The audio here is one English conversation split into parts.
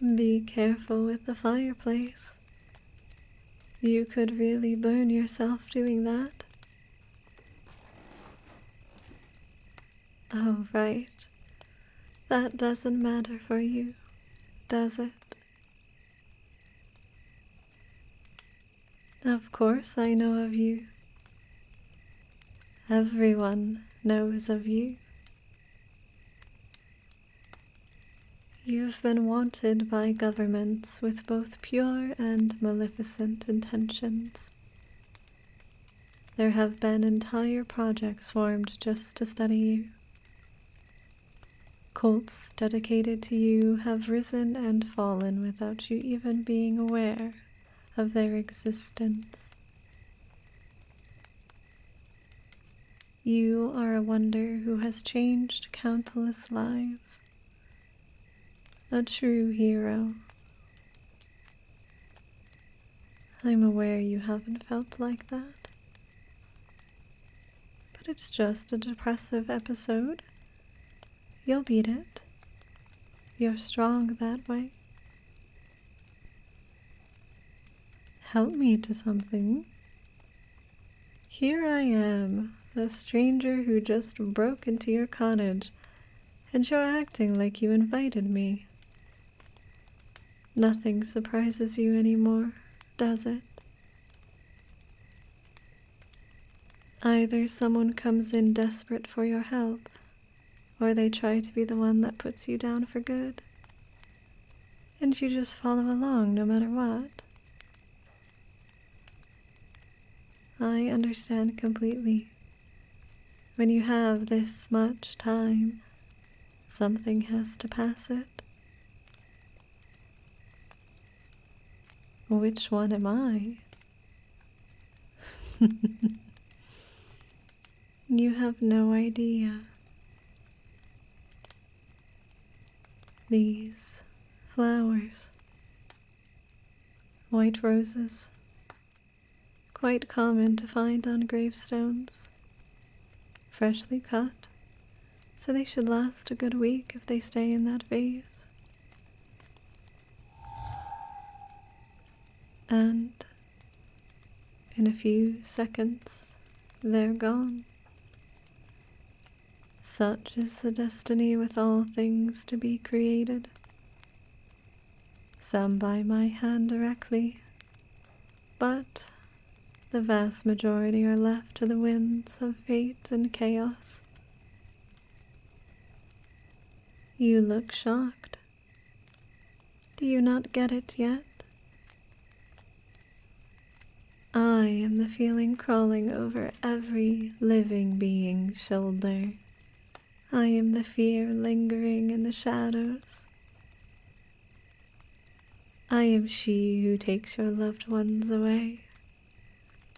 Be careful with the fireplace. You could really burn yourself doing that. Oh, right. That doesn't matter for you, does it? Of course I know of you. Everyone knows of you. You've been wanted by governments with both pure and maleficent intentions. There have been entire projects formed just to study you. Cults dedicated to you have risen and fallen without you even being aware of their existence. You are a wonder who has changed countless lives. A true hero. I'm aware you haven't felt like that. But it's just a depressive episode. You'll beat it. You're strong that way. Help me to something. Here I am, a stranger who just broke into your cottage, and you're acting like you invited me. Nothing surprises you anymore, does it? Either someone comes in desperate for your help, or they try to be the one that puts you down for good, and you just follow along no matter what. I understand completely. When you have this much time, something has to pass it. Which one am I? You have no idea. These flowers, white roses, quite common to find on gravestones, freshly cut, so they should last a good week if they stay in that vase. And in a few seconds, they're gone. Such is the destiny with all things to be created. Some by my hand directly, but the vast majority are left to the winds of fate and chaos. You look shocked. Do you not get it yet? I am the feeling crawling over every living being's shoulder. I am the fear lingering in the shadows. I am she who takes your loved ones away.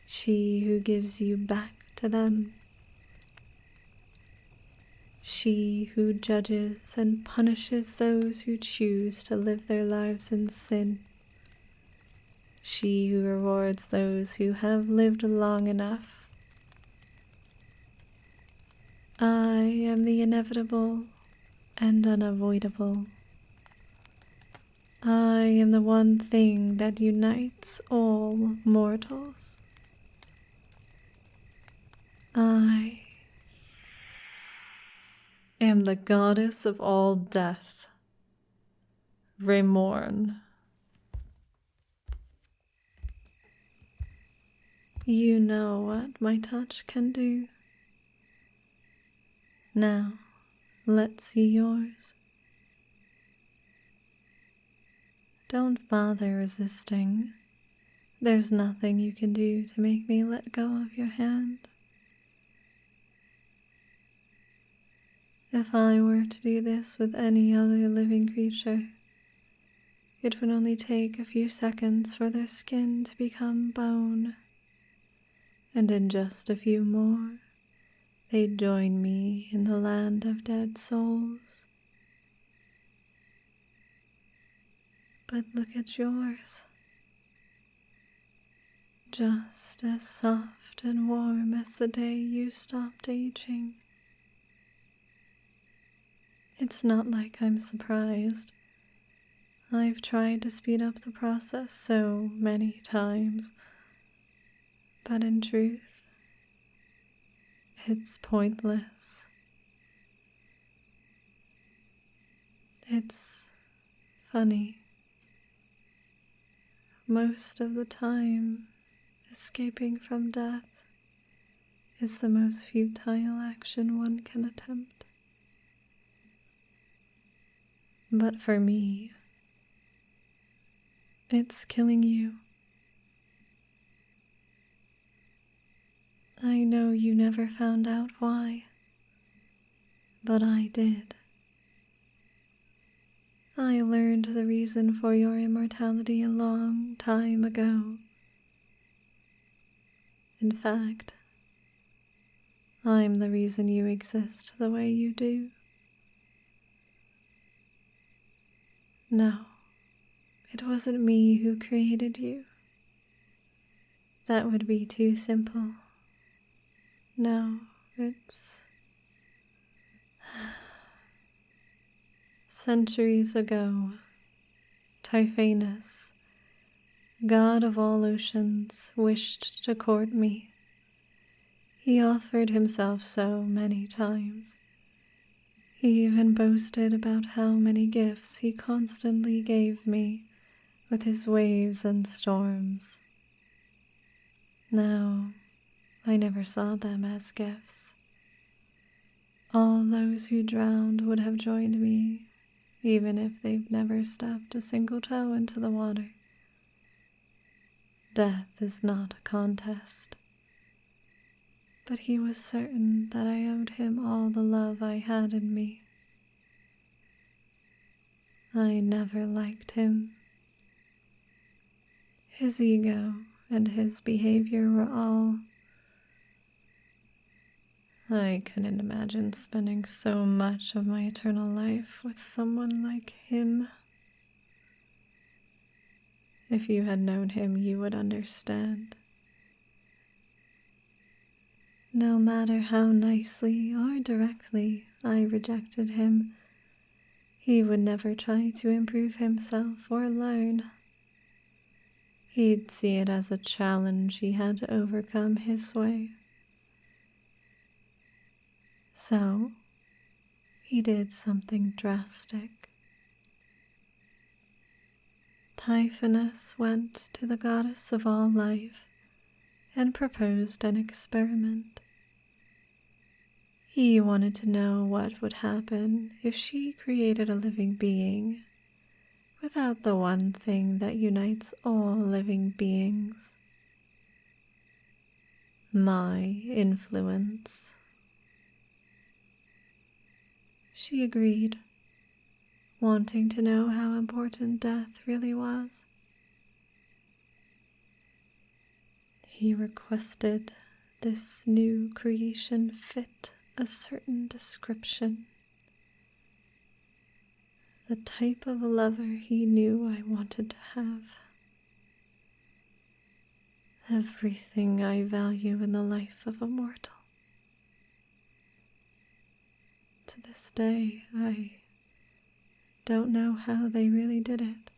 She who gives you back to them. She who judges and punishes those who choose to live their lives in sin. She who rewards those who have lived long enough. I am the inevitable and unavoidable. I am the one thing that unites all mortals. I am the goddess of all death, Remorn. You know what my touch can do. Now, let's see yours. Don't bother resisting. There's nothing you can do to make me let go of your hand. If I were to do this with any other living creature, it would only take a few seconds for their skin to become bone, and in just a few more, they'd join me in the land of dead souls. But look at yours. Just as soft and warm as the day you stopped aging. It's not like I'm surprised. I've tried to speed up the process so many times, but in truth, it's pointless. It's funny. Most of the time, escaping from death is the most futile action one can attempt. But for me, it's killing you. I know you never found out why, but I did. I learned the reason for your immortality a long time ago. In fact, I'm the reason you exist the way you do. No, it wasn't me who created you. That would be too simple. No, it's... Centuries ago, Defiance, god of all oceans, wished to court me. He offered himself so many times. He even boasted about how many gifts he constantly gave me with his waves and storms. Now, I never saw them as gifts. All those who drowned would have joined me, even if they've never stepped a single toe into the water. Death is not a contest. But he was certain that I owed him all the love I had in me. I never liked him. His ego and his behavior were all... I couldn't imagine spending so much of my eternal life with someone like him. If you had known him, you would understand. No matter how nicely or directly I rejected him, he would never try to improve himself or learn. He'd see it as a challenge he had to overcome his way. So, he did something drastic. Typhonus went to the goddess of all life and proposed an experiment. He wanted to know what would happen if she created a living being without the one thing that unites all living beings: my influence. She agreed, wanting to know how important death really was. He requested this new creation fit a certain description, the type of lover he knew I wanted to have. Everything I value in the life of a mortal. To this day, I don't know how they really did it.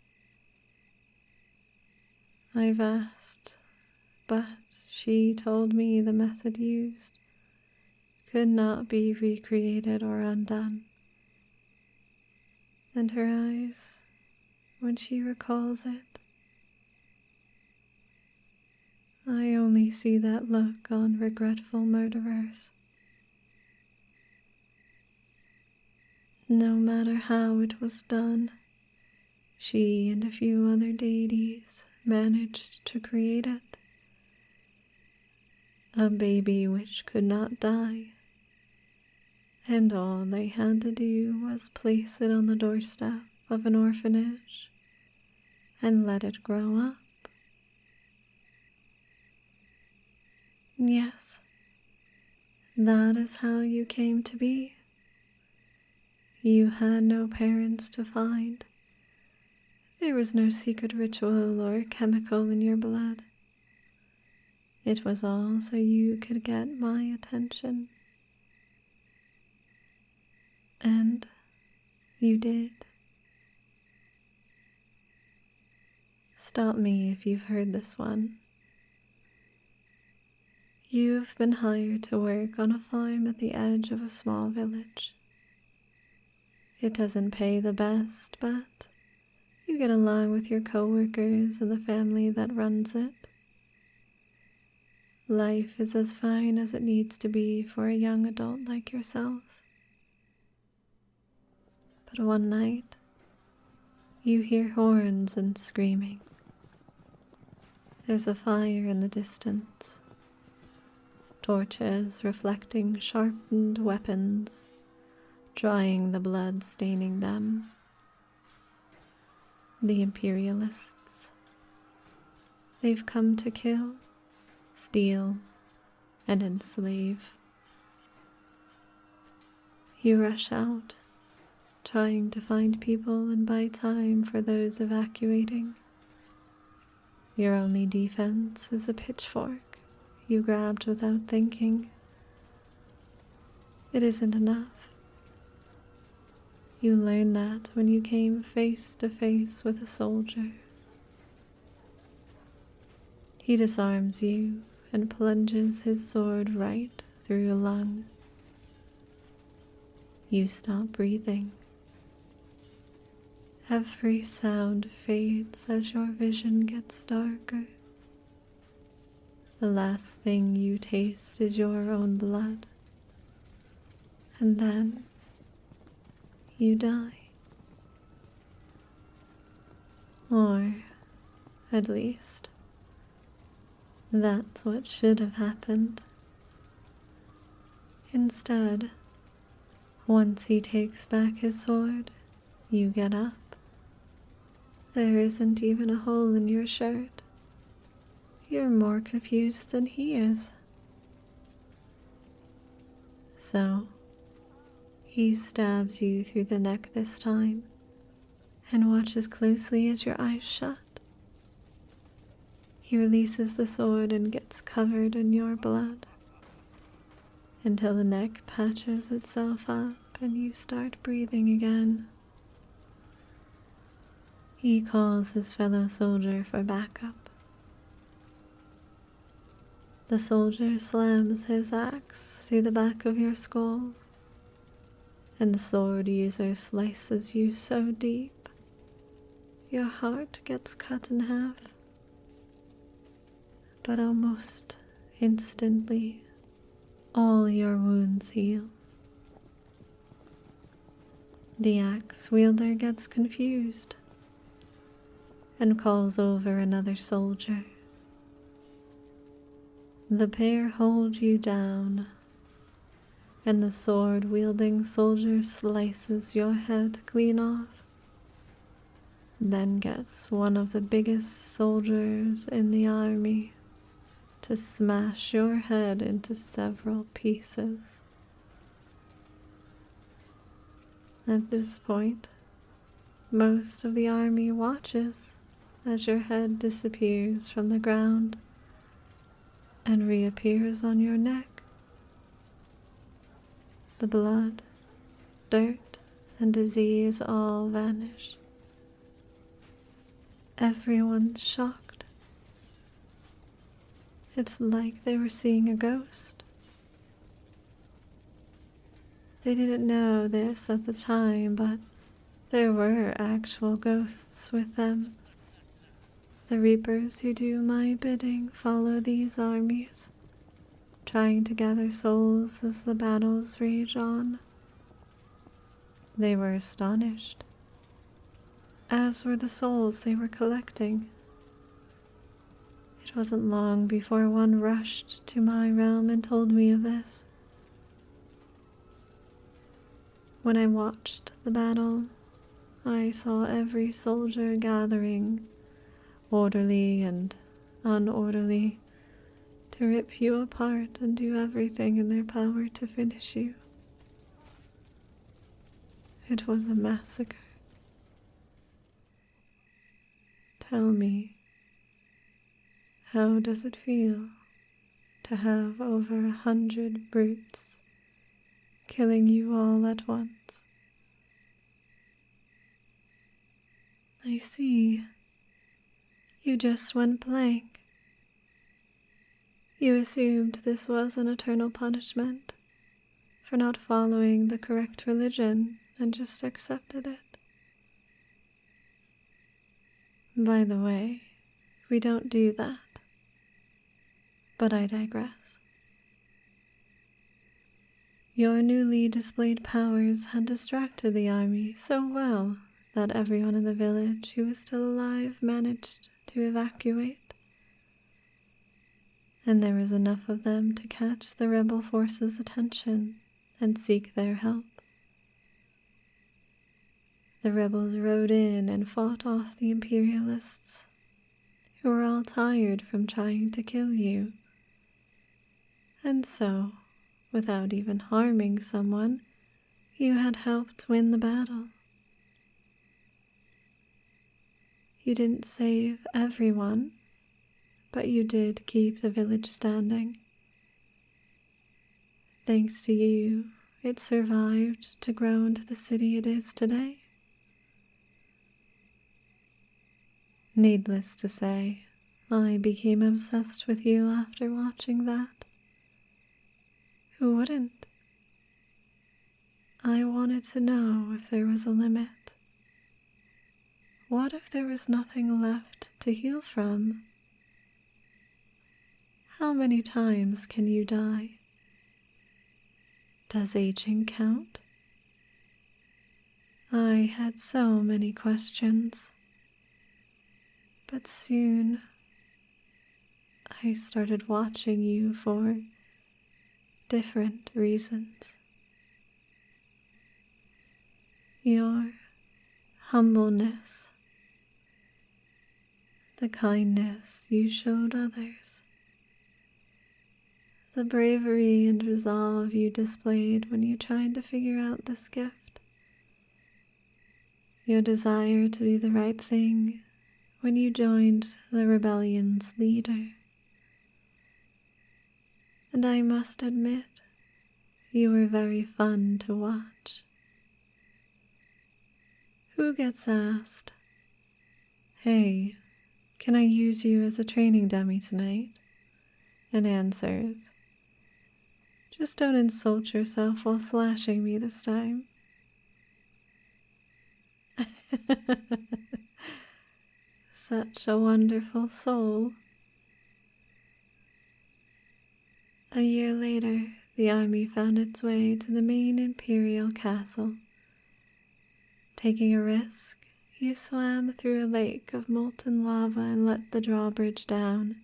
I've asked, but she told me the method used could not be recreated or undone. And her eyes, when she recalls it, I only see that look on regretful murderers. No matter how it was done, she and a few other deities managed to create it. A baby which could not die, and all they had to do was place it on the doorstep of an orphanage and let it grow up. Yes, that is how you came to be. You had no parents to find. There was no secret ritual or chemical in your blood. It was all so you could get my attention. And you did. Stop me if you've heard this one. You've been hired to work on a farm at the edge of a small village. It doesn't pay the best, but you get along with your coworkers and the family that runs it. Life is as fine as it needs to be for a young adult like yourself. But one night, you hear horns and screaming. There's a fire in the distance. Torches reflecting sharpened weapons, drying the blood staining them. The imperialists. They've come to kill, steal, and enslave. You rush out, trying to find people and buy time for those evacuating. Your only defense is a pitchfork you grabbed without thinking. It isn't enough. You learn that when you came face to face with a soldier. He disarms you and plunges his sword right through your lung. You stop breathing. Every sound fades as your vision gets darker. The last thing you taste is your own blood. And then you die. Or, at least, that's what should have happened. Instead, once he takes back his sword, you get up. There isn't even a hole in your shirt. You're more confused than he is. So, he stabs you through the neck this time and watches closely as your eyes shut. He releases the sword and gets covered in your blood until the neck patches itself up and you start breathing again. He calls his fellow soldier for backup. The soldier slams his axe through the back of your skull, and the sword user slices you so deep, your heart gets cut in half. But almost instantly, all your wounds heal. The axe wielder gets confused and calls over another soldier. The pair hold you down, and the sword-wielding soldier slices your head clean off, then gets one of the biggest soldiers in the army to smash your head into several pieces. At this point, most of the army watches as your head disappears from the ground and reappears on your neck. The blood, dirt, and disease all vanish. Everyone's shocked. It's like they were seeing a ghost. They didn't know this at the time, but there were actual ghosts with them. The reapers who do my bidding follow these armies, trying to gather souls as the battles rage on. They were astonished, as were the souls they were collecting. It wasn't long before one rushed to my realm and told me of this. When I watched the battle, I saw every soldier gathering, orderly and unorderly, to rip you apart and do everything in their power to finish you. It was a massacre. Tell me, how does it feel to have over 100 brutes killing you all at once? I see. You just went blank. You assumed this was an eternal punishment for not following the correct religion and just accepted it. By the way, we don't do that. But I digress. Your newly displayed powers had distracted the army so well that everyone in the village who was still alive managed to evacuate, and there was enough of them to catch the rebel forces' attention and seek their help. The rebels rode in and fought off the imperialists, who were all tired from trying to kill you. And so, without even harming someone, you had helped win the battle. You didn't save everyone, but you did keep the village standing. Thanks to you, it survived to grow into the city it is today. Needless to say, I became obsessed with you after watching that. Who wouldn't? I wanted to know if there was a limit. What if there was nothing left to heal from? How many times can you die? Does aging count? I had so many questions. But soon, I started watching you for different reasons. Your humbleness, the kindness you showed others, the bravery and resolve you displayed when you tried to figure out this gift, your desire to do the right thing when you joined the rebellion's leader. And I must admit, you were very fun to watch. Who gets asked, "Hey, can I use you as a training dummy tonight?" and answers, "Just don't insult yourself while slashing me this time." Such a wonderful soul. A year later, the army found its way to the main imperial castle. Taking a risk, you swam through a lake of molten lava and let the drawbridge down.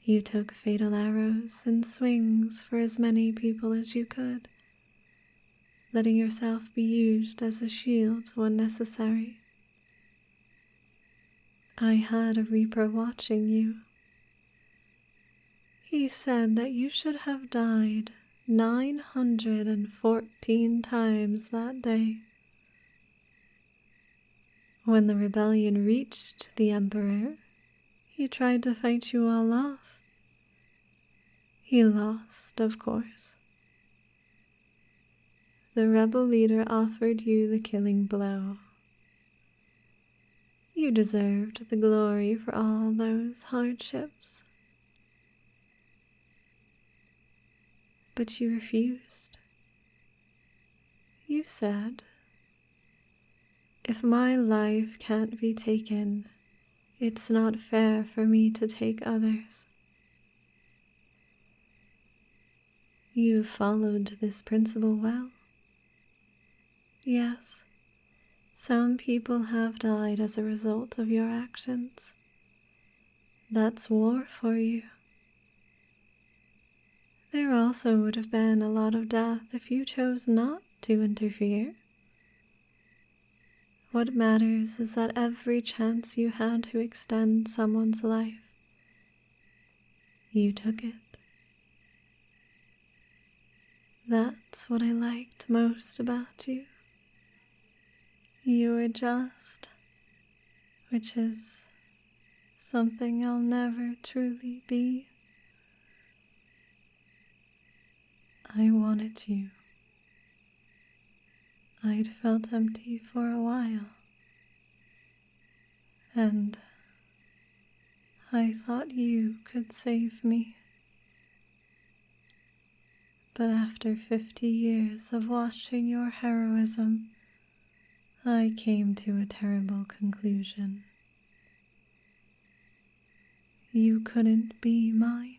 You took fatal arrows and swings for as many people as you could, letting yourself be used as a shield when necessary. I had a reaper watching you. He said that you should have died 914 times that day. When the rebellion reached the Emperor, he tried to fight you all off. He lost, of course. The rebel leader offered you the killing blow. You deserved the glory for all those hardships. But you refused. You said, "If my life can't be taken, it's not fair for me to take others." You followed this principle well. Yes, some people have died as a result of your actions. That's war for you. There also would have been a lot of death if you chose not to interfere. What matters is that every chance you had to extend someone's life, you took it. That's what I liked most about you. You were just, which is something I'll never truly be. I wanted you. I'd felt empty for a while. and I thought you could save me. But after 50 years of watching your heroism, I came to a terrible conclusion. You couldn't be mine.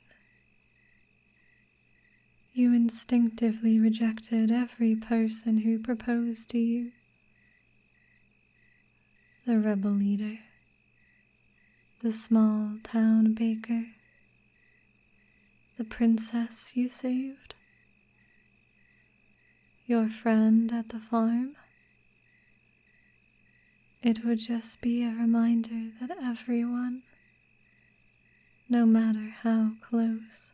You instinctively rejected every person who proposed to you. The rebel leader, the small town baker, the princess you saved, your friend at the farm. It would just be a reminder that everyone, no matter how close,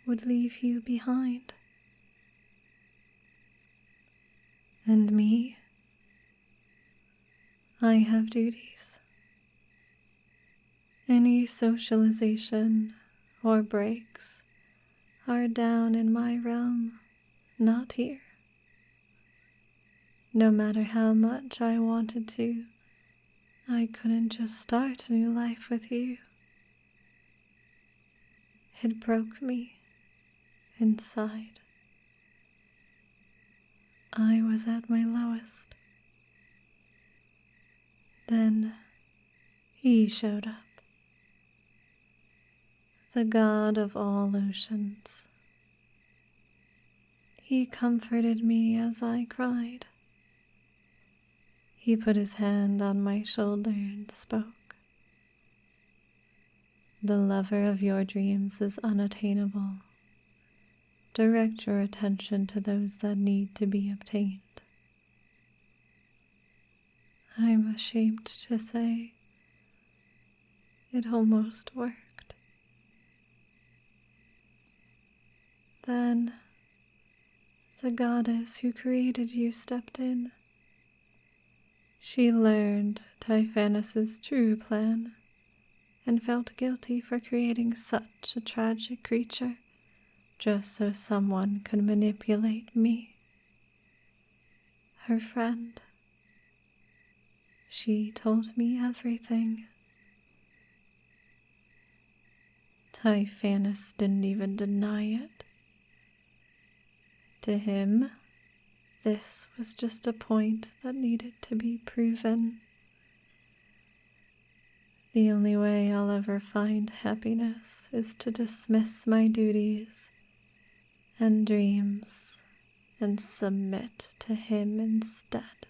would leave you behind. And me, I have duties. Any socialization or breaks are down in my realm, not here. No matter how much I wanted to, I couldn't just start a new life with you. It broke me inside. I was at my lowest. Then he showed up. The god of all oceans. He comforted me as I cried. He put his hand on my shoulder and spoke. The lover of your dreams is unattainable. Direct your attention to those that need to be obtained. I'm ashamed to say it almost worked. Then the goddess who created you stepped in. She learned Defiance's true plan and felt guilty for creating such a tragic creature just so someone could manipulate me, her friend. She told me everything. Defiance didn't even deny it. To him, this was just a point that needed to be proven. The only way I'll ever find happiness is to dismiss my duties and dreams and submit to him instead.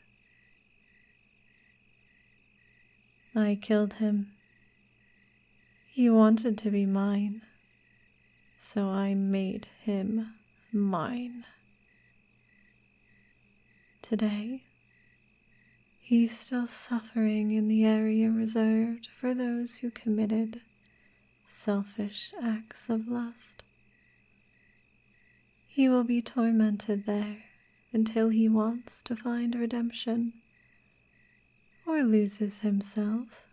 I killed him. He wanted to be mine, so I made him mine. Today, he's still suffering in the area reserved for those who committed selfish acts of lust. He will be tormented there until he wants to find redemption, or loses himself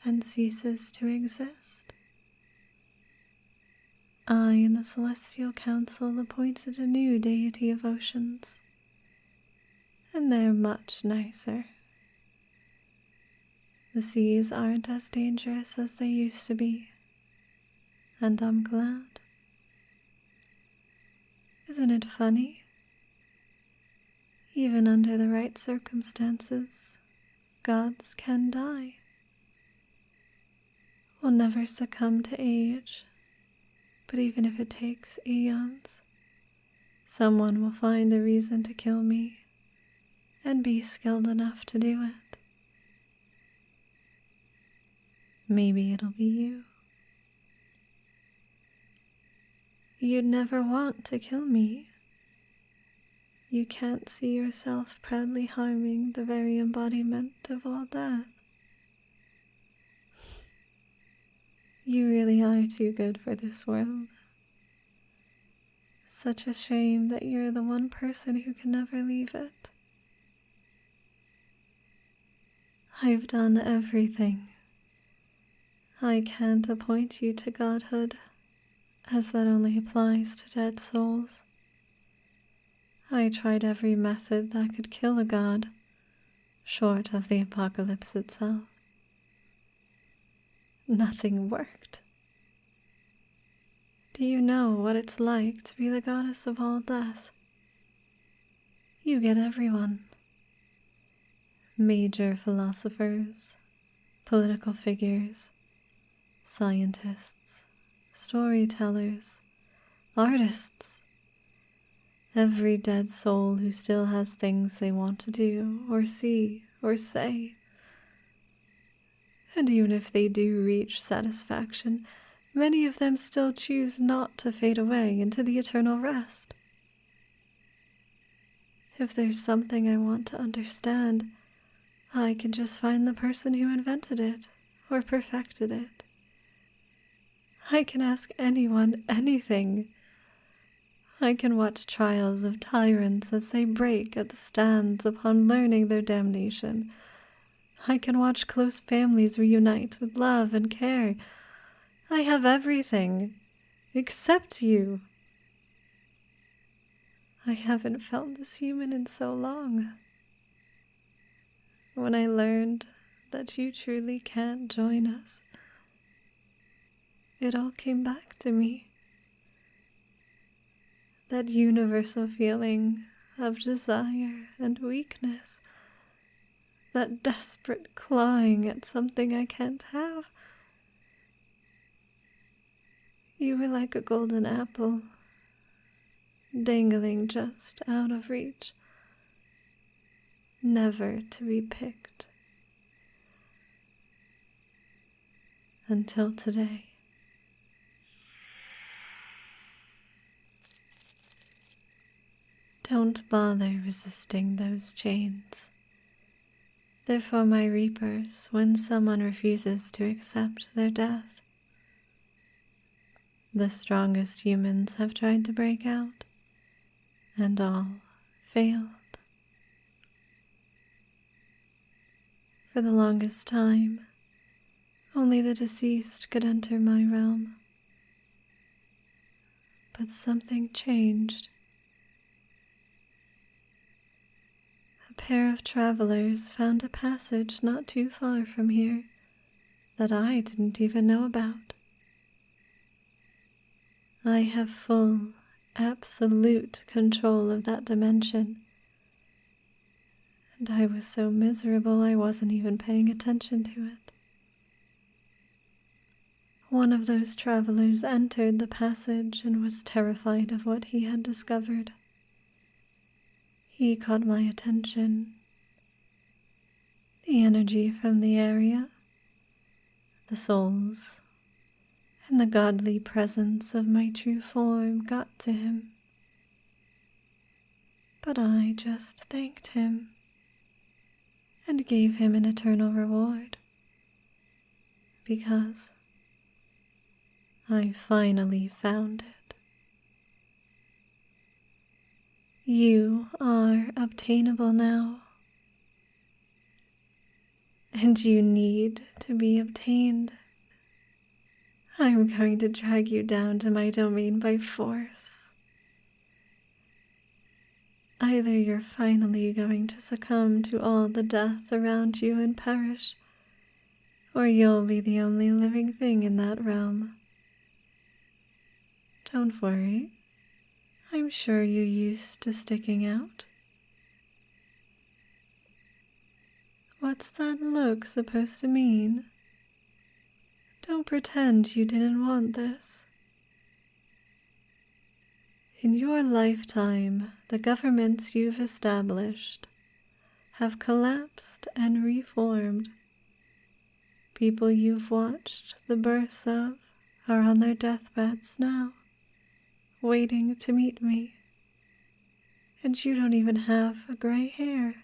and ceases to exist. I and the Celestial Council appointed a new deity of oceans, and they're much nicer. The seas aren't as dangerous as they used to be, and I'm glad. Isn't it funny? Even under the right circumstances, gods can die. We'll never succumb to age, but even if it takes eons, someone will find a reason to kill me and be skilled enough to do it. Maybe it'll be you. You'd never want to kill me. You can't see yourself proudly harming the very embodiment of all death. You really are too good for this world. Such a shame that you're the one person who can never leave it. I've done everything. I can't appoint you to godhood, as that only applies to dead souls. I tried every method that could kill a god, short of the apocalypse itself. nothing worked. Do you know what it's like to be the goddess of all death? You get everyone. Major philosophers, political figures, scientists, storytellers, artists, every dead soul who still has things they want to do or see or say. And even if they do reach satisfaction, many of them still choose not to fade away into the eternal rest. If there's something I want to understand, I can just find the person who invented it or perfected it. I can ask anyone anything. I can watch trials of tyrants as they break at the stands upon learning their damnation. I can watch close families reunite with love and care. I have everything, except you. I haven't felt this human in so long. When I learned that you truly can't join us, it all came back to me. That universal feeling of desire and weakness, that desperate clawing at something I can't have. You were like a golden apple, dangling just out of reach, never to be picked. Until today. Don't bother resisting those chains. They're for my reapers when someone refuses to accept their death. The strongest humans have tried to break out, and all failed. For the longest time, only the deceased could enter my realm. But something changed. A pair of travelers found a passage not too far from here that I didn't even know about. I have full, absolute control of that dimension, and I was so miserable I wasn't even paying attention to it. One of those travelers entered the passage and was terrified of what he had discovered. He caught my attention. The energy from the area, the souls, and the godly presence of my true form got to him. But I just thanked him and gave him an eternal reward, because I finally found it. You are obtainable now, and you need to be obtained. I'm going to drag you down to my domain by force. Either you're finally going to succumb to all the death around you and perish, or you'll be the only living thing in that realm. Don't worry, I'm sure you're used to sticking out. What's that look supposed to mean? Don't pretend you didn't want this. In your lifetime, the governments you've established have collapsed and reformed. People you've watched the births of are on their deathbeds now, waiting to meet me. And you don't even have a gray hair.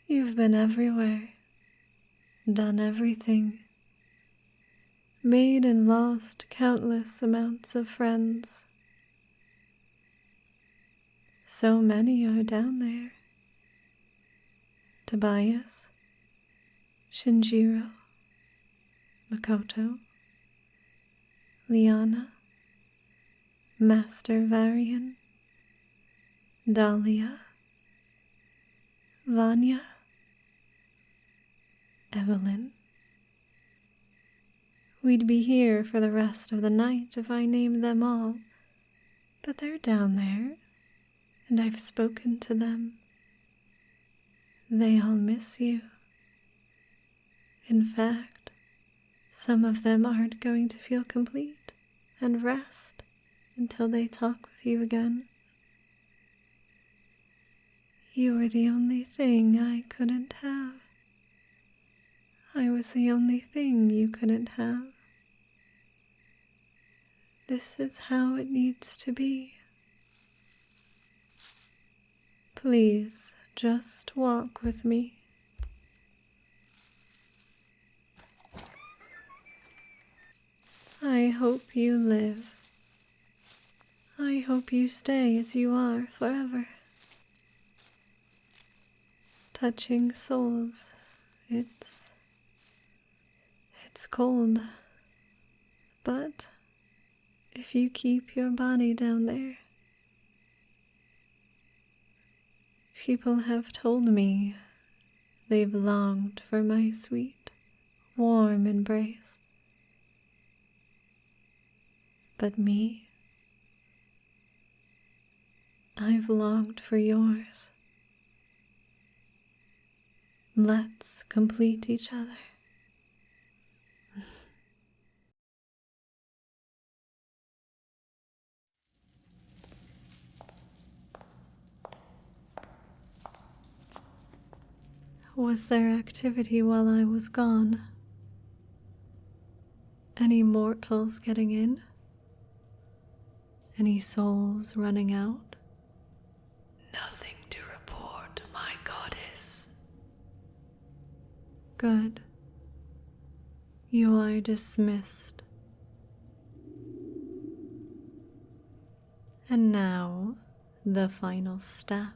You've been everywhere, done everything, made and lost countless amounts of friends. So many are down there. Tobias, Shinjiro, Makoto, Liana, Master Varian, Dahlia, Vanya, Evelyn, We'd be here for the rest of the night if I named them all, but they're down there, and I've spoken to them. They all miss you. In fact, some of them aren't going to feel complete and rest until they talk with you again. You were the only thing I couldn't have. I was the only thing you couldn't have. This is how it needs to be. Please, just walk with me. I hope you live. I hope you stay as you are forever. Touching souls, it's cold. But if you keep your body down there, people have told me they've longed for my sweet, warm embrace. But me, I've longed for yours. Let's complete each other. Was there activity while I was gone? Any mortals getting in? Any souls running out? Nothing to report, my goddess. Good. You are dismissed. And now, the final step.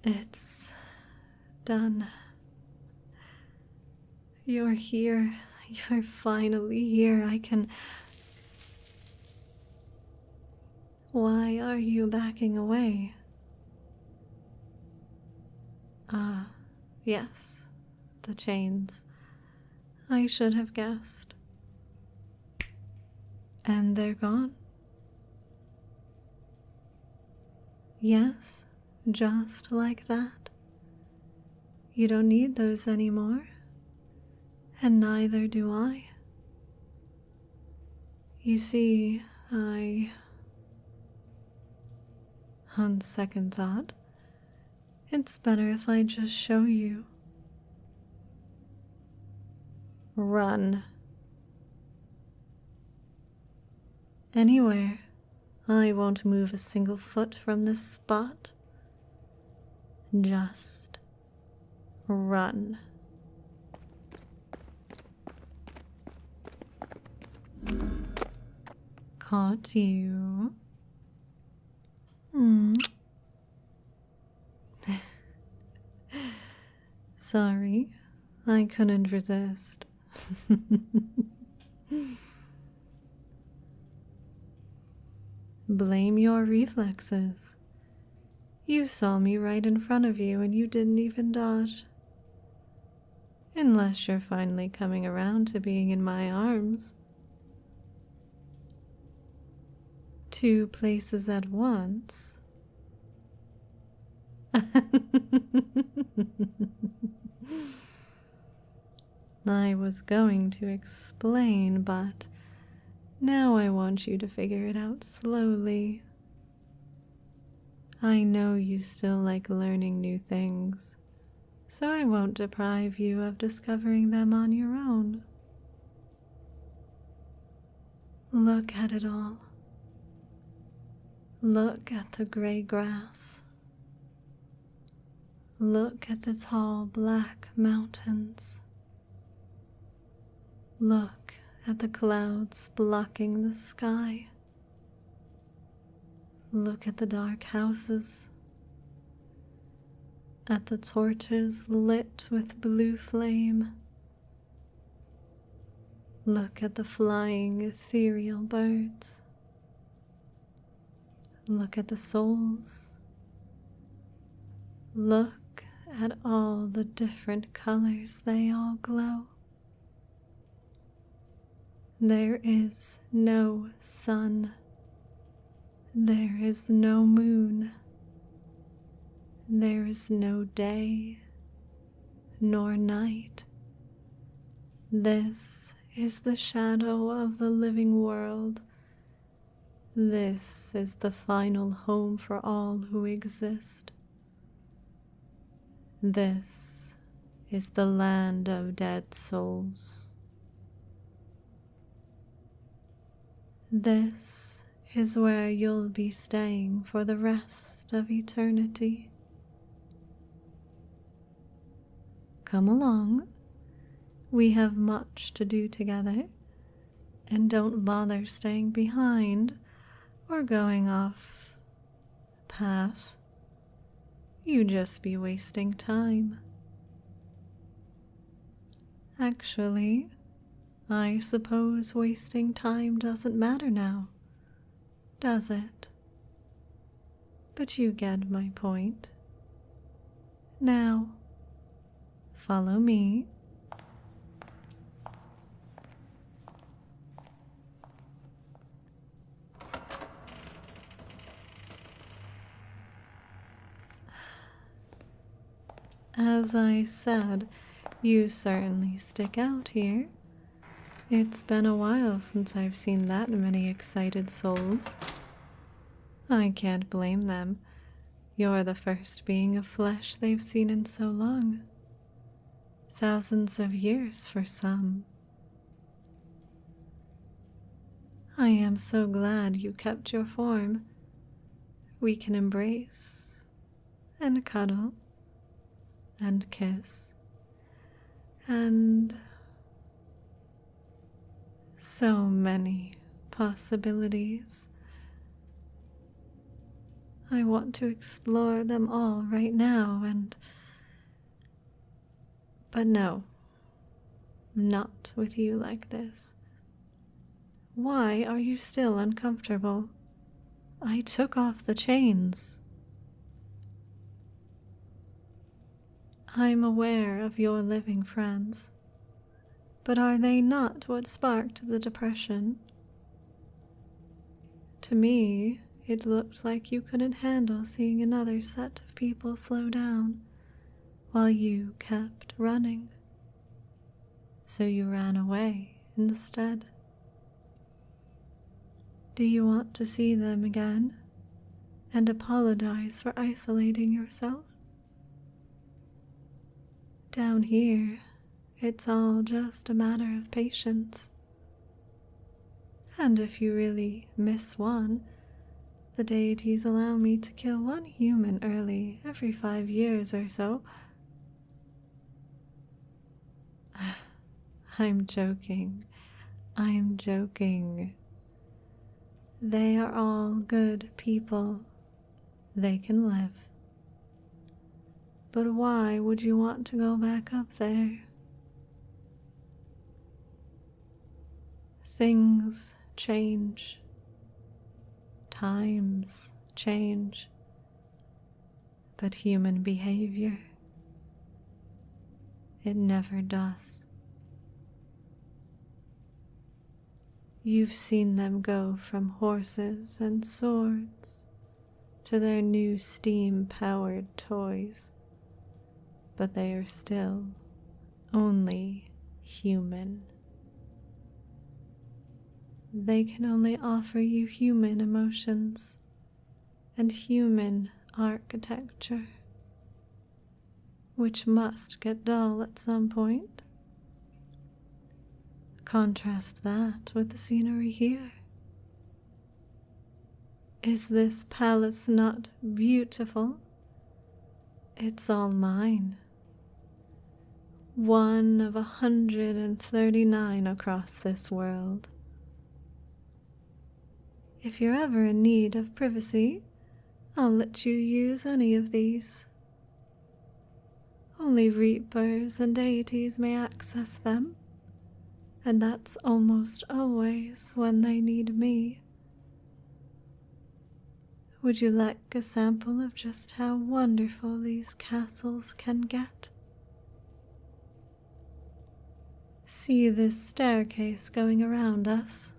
It's done. You're here. You're finally here. I can... Why are you backing away? Yes, the chains. I should have guessed. And they're gone? Yes, just like that. You don't need those anymore, and neither do I. You see, on second thought, it's better if I just show you. Run. Anywhere. I won't move a single foot from this spot. Just run. Caught you. Sorry, I couldn't resist. Blame your reflexes. You saw me right in front of you and you didn't even dodge. Unless you're finally coming around to being in my arms. Two places at once. I was going to explain, but now I want you to figure it out slowly. I know you still like learning new things, so I won't deprive you of discovering them on your own. Look at it all. Look at the gray grass. Look at the tall black mountains. Look at the clouds blocking the sky. Look at the dark houses. At the torches lit with blue flame. Look at the flying ethereal birds. Look at the souls. Look at all the different colors they all glow. There is no sun. There is no moon. There is no day nor night. This is the shadow of the living world. This is the final home for all who exist. This is the land of dead souls. This is where you'll be staying for the rest of eternity. Come along. We have much to do together, and don't bother staying behind or going off path. You just be wasting time. Actually, I suppose wasting time doesn't matter now, does it? But you get my point. Now, follow me. As I said, you certainly stick out here. It's been a while since I've seen that many excited souls. I can't blame them. You're the first being of flesh they've seen in so long. Thousands of years for some. I am so glad you kept your form. We can embrace and cuddle and kiss and so many possibilities. I want to explore them all right now but no, not with you like this. Why are you still uncomfortable? I took off the chains. I'm aware of your living friends, but are they not what sparked the depression? To me, it looked like you couldn't handle seeing another set of people slow down while you kept running. So you ran away instead. Do you want to see them again and apologize for isolating yourself? Down here, it's all just a matter of patience. And if you really miss one, the deities allow me to kill one human early every 5 years or so. I'm joking. I'm joking. They are all good people. They can live. But why would you want to go back up there? Things change. Times change. But human behavior, it never does. You've seen them go from horses and swords to their new steam-powered toys, but they are still only human. They can only offer you human emotions and human architecture, which must get dull at some point. Contrast that with the scenery here. Is this palace not beautiful? It's all mine. One of 139 across this world. If you're ever in need of privacy, I'll let you use any of these. Only reapers and deities may access them, and that's almost always when they need me. Would you like a sample of just how wonderful these castles can get? See this staircase going around us?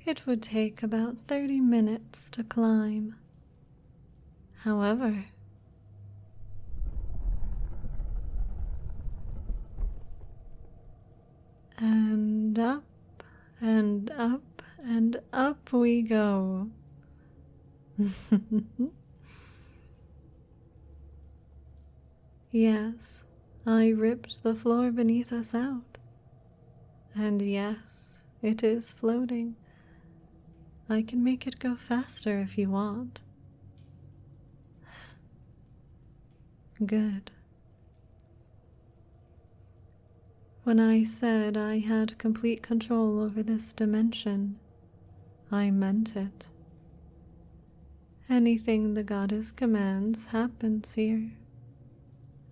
It would take about 30 minutes to climb. However, and up and up and up we go. Yes, I ripped the floor beneath us out. And yes, it is floating. I can make it go faster if you want. Good. When I said I had complete control over this dimension, I meant it. Anything the goddess commands happens here,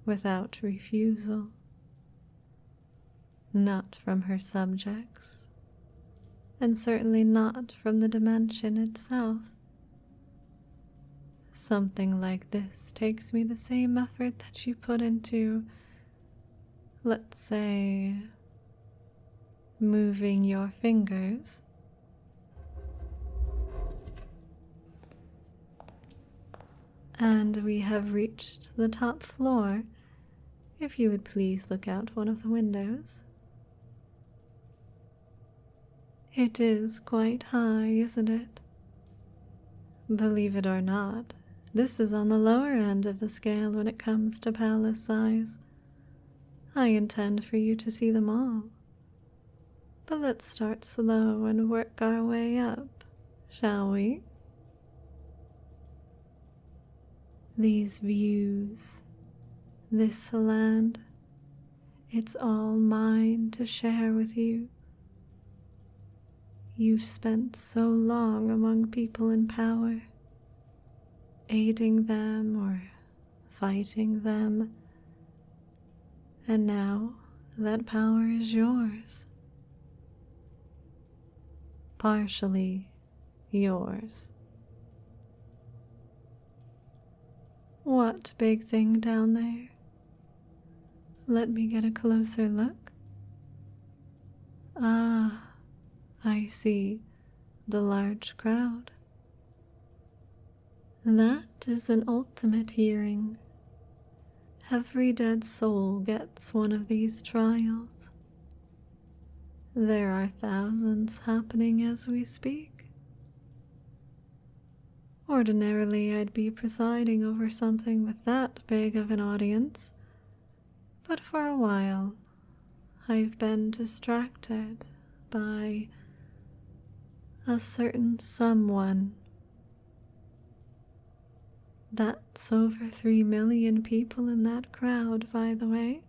without refusal. Not from her subjects, and certainly not from the dimension itself. Something like this takes me the same effort that you put into, let's say, moving your fingers. And we have reached the top floor. If you would please look out one of the windows. It is quite high, isn't it? Believe it or not, this is on the lower end of the scale when it comes to palace size. I intend for you to see them all. But let's start slow and work our way up, shall we? These views, this land, it's all mine to share with you. You've spent so long among people in power, aiding them or fighting them, and now that power is yours. Partially yours. What big thing down there? Let me get a closer look. Ah, I see the large crowd. That is an ultimate hearing. Every dead soul gets one of these trials. There are thousands happening as we speak. Ordinarily, I'd be presiding over something with that big of an audience, but for a while, I've been distracted by a certain someone. That's over 3 million people in that crowd, by the way.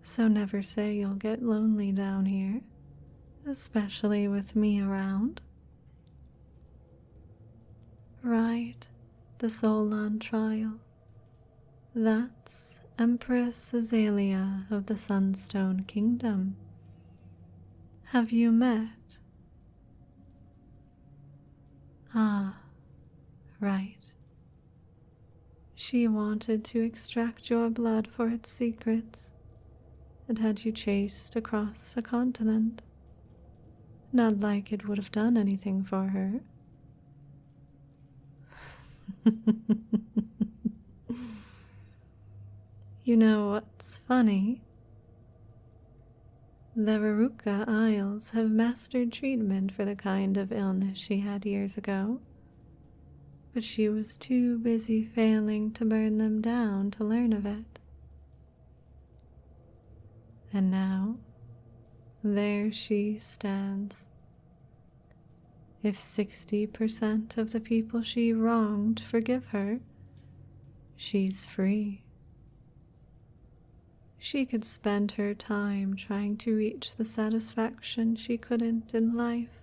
So never say you'll get lonely down here, especially with me around. Right, the soul on trial. That's Empress Azalea of the Sunstone Kingdom. Have you met? Ah, right. She wanted to extract your blood for its secrets, and had you chased across a continent. Not like it would have done anything for her. You know what's funny? The Veruca Isles have mastered treatment for the kind of illness she had years ago, but she was too busy failing to burn them down to learn of it. And now, there she stands. If 60% of the people she wronged forgive her, she's free. She could spend her time trying to reach the satisfaction she couldn't in life,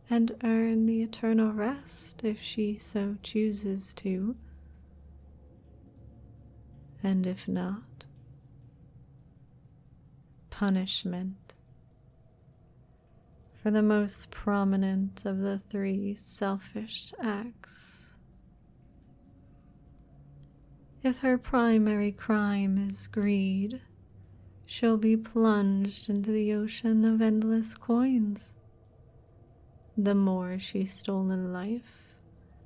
and earn the eternal rest if she so chooses to. And if not, punishment. for the most prominent of the three selfish acts. If her primary crime is greed, she'll be plunged into the ocean of endless coins. The more she stole in life,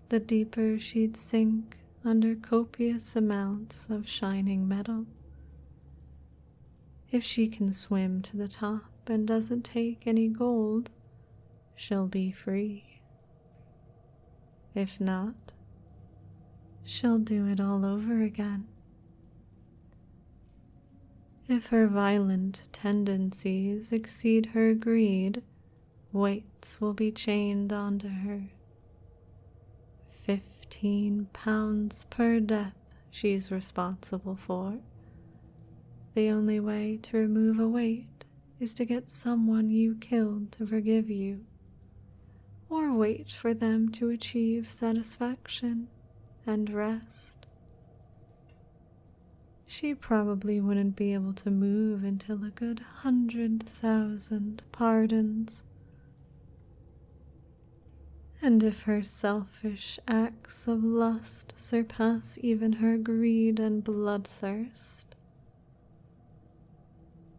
the deeper she'd sink under copious amounts of shining metal. If she can swim to the top and doesn't take any gold, she'll be free. If not, she'll do it all over again. If her violent tendencies exceed her greed, weights will be chained onto her. 15 pounds per death she's responsible for. The only way to remove a weight is to get someone you killed to forgive you, or wait for them to achieve satisfaction and rest. She probably wouldn't be able to move until a good 100,000 pardons. And if her selfish acts of lust surpass even her greed and bloodthirst,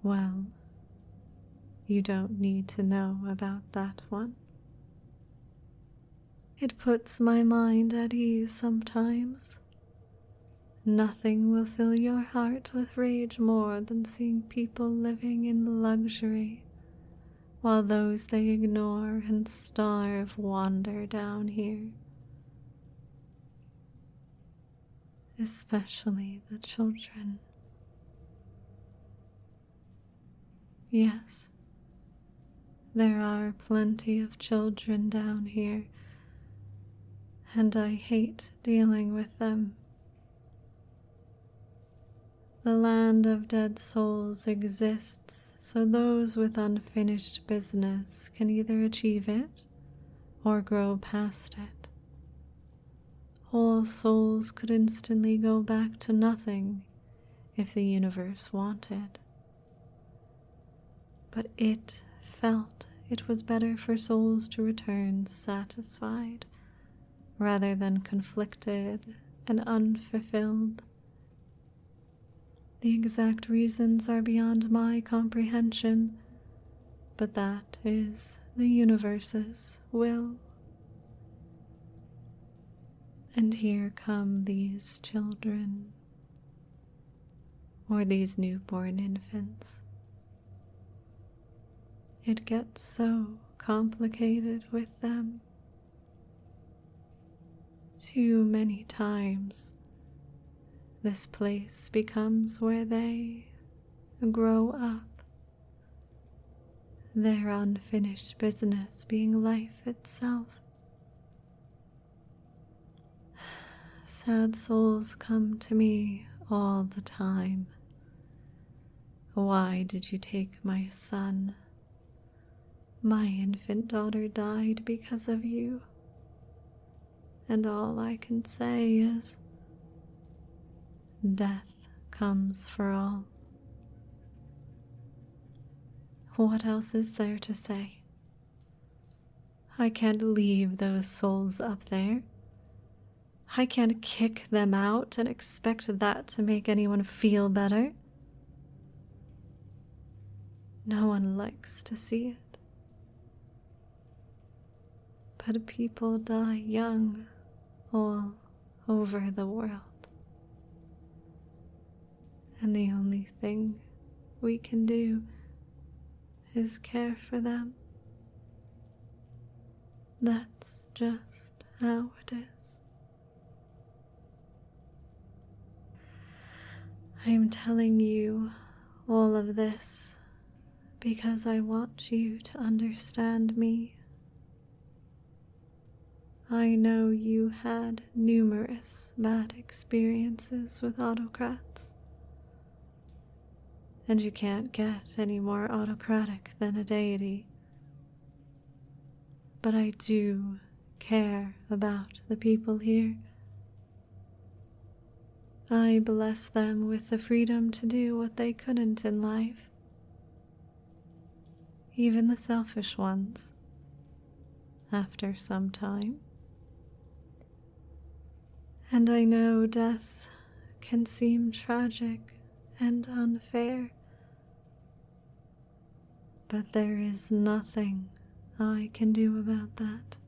well, you don't need to know about that one. It puts my mind at ease sometimes. Nothing will fill your heart with rage more than seeing people living in luxury, while those they ignore and starve wander down here. Especially the children. Yes, there are plenty of children down here, and I hate dealing with them. The land of dead souls exists so those with unfinished business can either achieve it or grow past it. Whole souls could instantly go back to nothing if the universe wanted. But it felt it was better for souls to return satisfied rather than conflicted and unfulfilled. The exact reasons are beyond my comprehension, but that is the universe's will. And here come these children, or these newborn infants. It gets so complicated with them. Too many times, this place becomes where they grow up, their unfinished business being life itself. Sad souls come to me all the time. Why did you take my son? My infant daughter died because of you. And all I can say is, death comes for all. What else is there to say? I can't leave those souls up there. I can't kick them out and expect that to make anyone feel better. No one likes to see it. But people die young all over the world. And the only thing we can do is care for them. That's just how it is. I'm telling you all of this because I want you to understand me. I know you had numerous bad experiences with autocrats. And you can't get any more autocratic than a deity. But I do care about the people here. I bless them with the freedom to do what they couldn't in life. even the selfish ones, after some time. And I know death can seem tragic and unfair, but there is nothing I can do about that.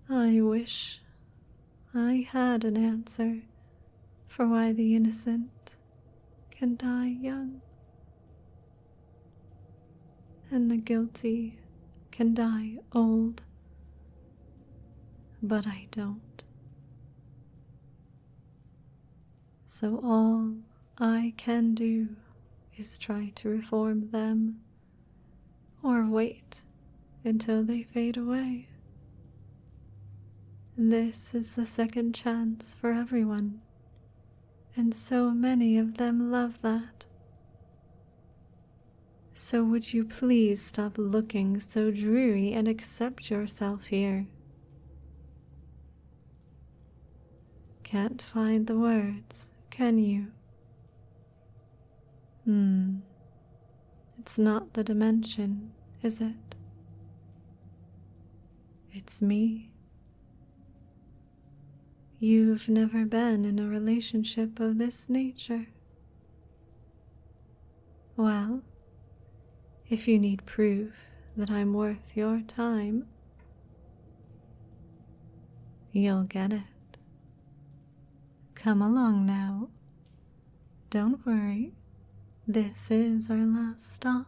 I wish I had an answer for why the innocent can die young, and the guilty can die old, but I don't. So all I can do is try to reform them, or wait until they fade away. This is the second chance for everyone, and so many of them love that. So would you please stop looking so dreary and accept yourself here? Can't find the words, can you? It's not the dimension, is it? It's me. You've never been in a relationship of this nature. Well, if you need proof that I'm worth your time, you'll get it. Come along now. Don't worry, this is our last stop.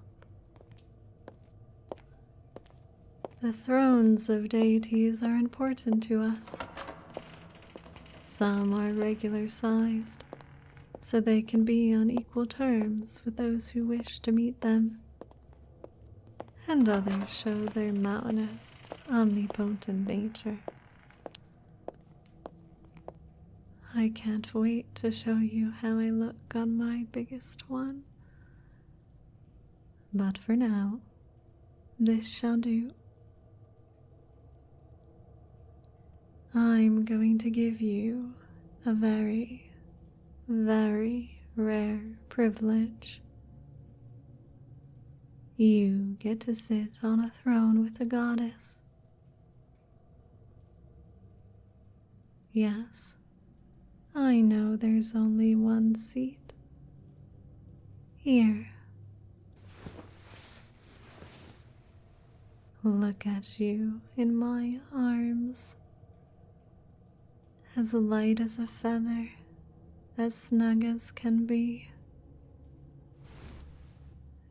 The thrones of deities are important to us. Some are regular-sized, so they can be on equal terms with those who wish to meet them, and others show their mountainous, omnipotent nature. I can't wait to show you how I look on my biggest one. But for now, this shall do. I'm going to give you a very, very rare privilege. You get to sit on a throne with a goddess. Yes, I know there's only one seat. Here. Look at you in my arms. As light as a feather, as snug as can be.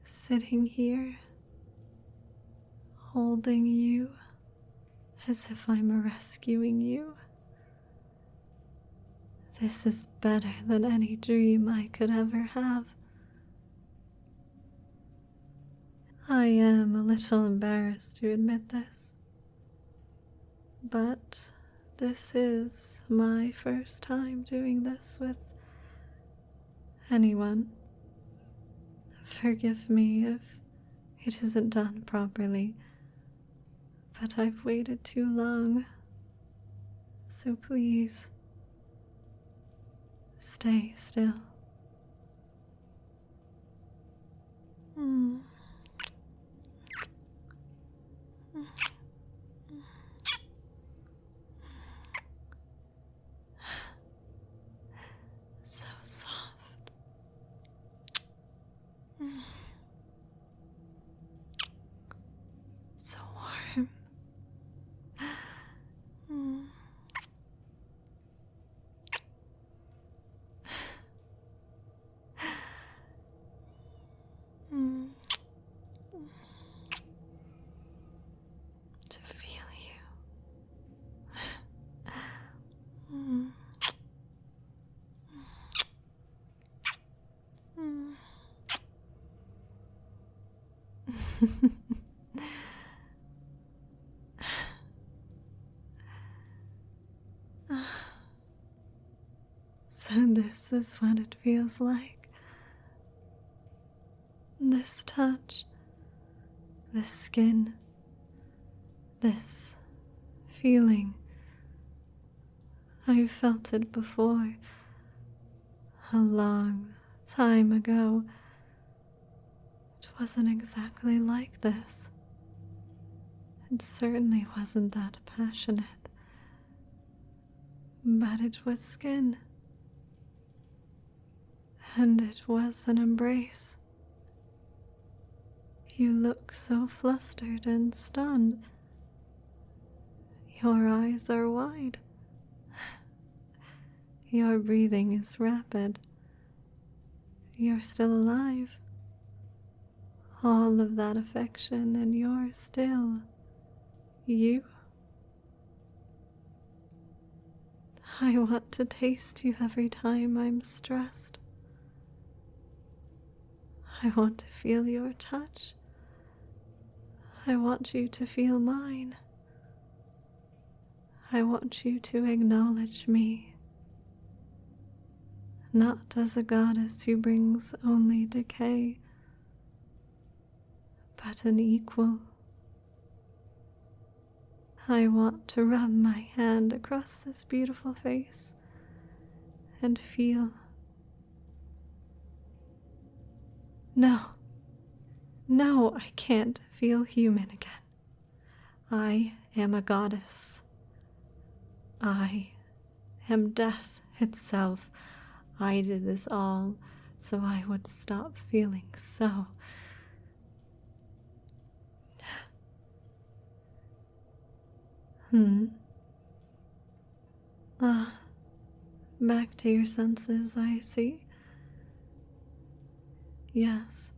Sitting here, holding you as if I'm rescuing you. This is better than any dream I could ever have. I am a little embarrassed to admit this, but this is my first time doing this with anyone. Forgive me if it isn't done properly, but I've waited too long, so please, stay still. So soft. So warm. To feel you. So this is what it feels like. This touch, this skin, this feeling. I've felt it before, a long time ago. It wasn't exactly like this. It certainly wasn't that passionate. But it was skin. And it was an embrace. You look so flustered and stunned. Your eyes are wide. Your breathing is rapid. You're still alive. All of that affection, and you're still you. I want to taste you every time I'm stressed. I want to feel your touch. I want you to feel mine. I want you to acknowledge me, not as a goddess who brings only decay, but an equal. I want to rub my hand across this beautiful face and feel. No, I can't feel human again. I am a goddess. I am death itself. I did this all so I would stop feeling so. Back to your senses, I see. Yes,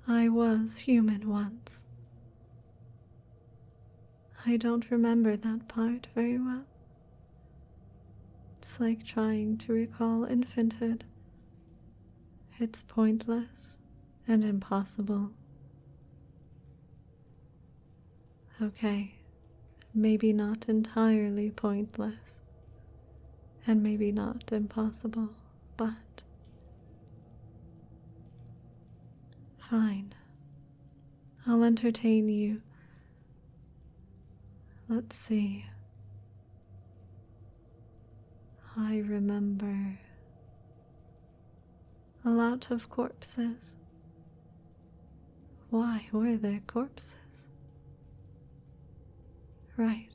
I was human once. I don't remember that part very well. It's like trying to recall infanthood. It's pointless and impossible. Okay, maybe not entirely pointless, and maybe not impossible, but fine. I'll entertain you. Let's see. I remember a lot of corpses. Why were there corpses? Right.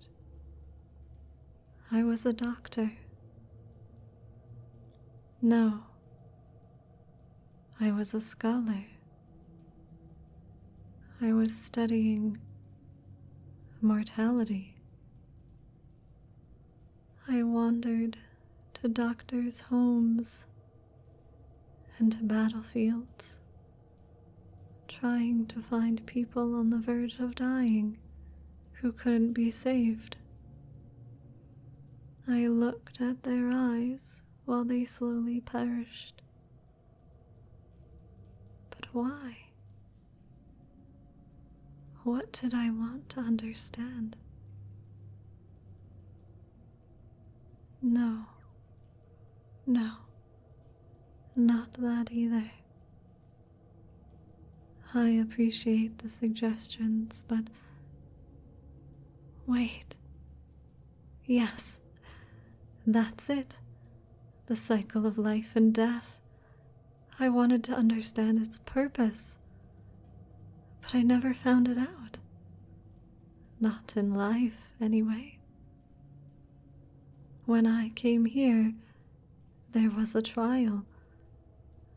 I was a doctor. No. I was a scholar. I was studying mortality. I wandered to doctors' homes and to battlefields, trying to find people on the verge of dying who couldn't be saved. I looked at their eyes while they slowly perished. But why? What did I want to understand? No, not that either. I appreciate the suggestions, but wait. Yes, that's it. The cycle of life and death. I wanted to understand its purpose, but I never found it out. Not in life, anyway. When I came here, there was a trial.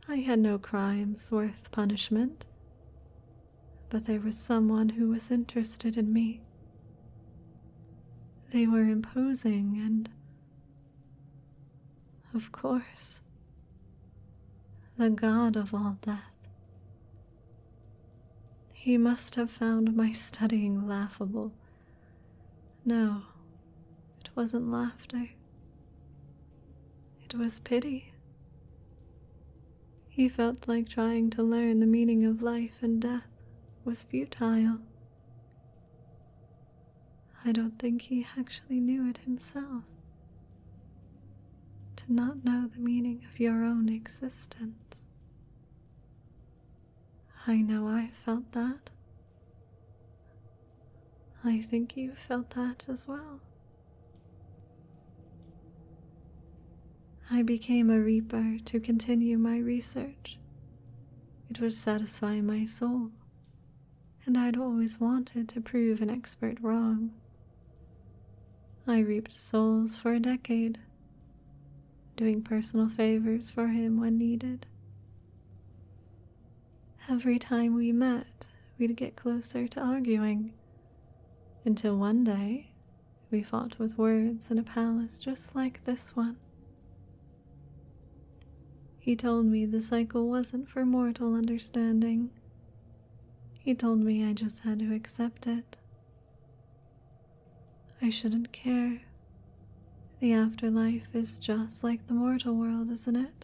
I had no crimes worth punishment, but there was someone who was interested in me. They were imposing and, of course, the god of all death. He must have found my studying laughable. No, it wasn't laughter. It was pity. He felt like trying to learn the meaning of life and death was futile. I don't think he actually knew it himself. To not know the meaning of your own existence. I know I felt that. I think you felt that as well. I became a reaper to continue my research. It would satisfy my soul, and I'd always wanted to prove an expert wrong. I reaped souls for a decade, doing personal favors for him when needed. Every time we met, we'd get closer to arguing, until one day we fought with words in a palace just like this one. He told me the cycle wasn't for mortal understanding. He told me I just had to accept it. I shouldn't care. The afterlife is just like the mortal world, isn't it?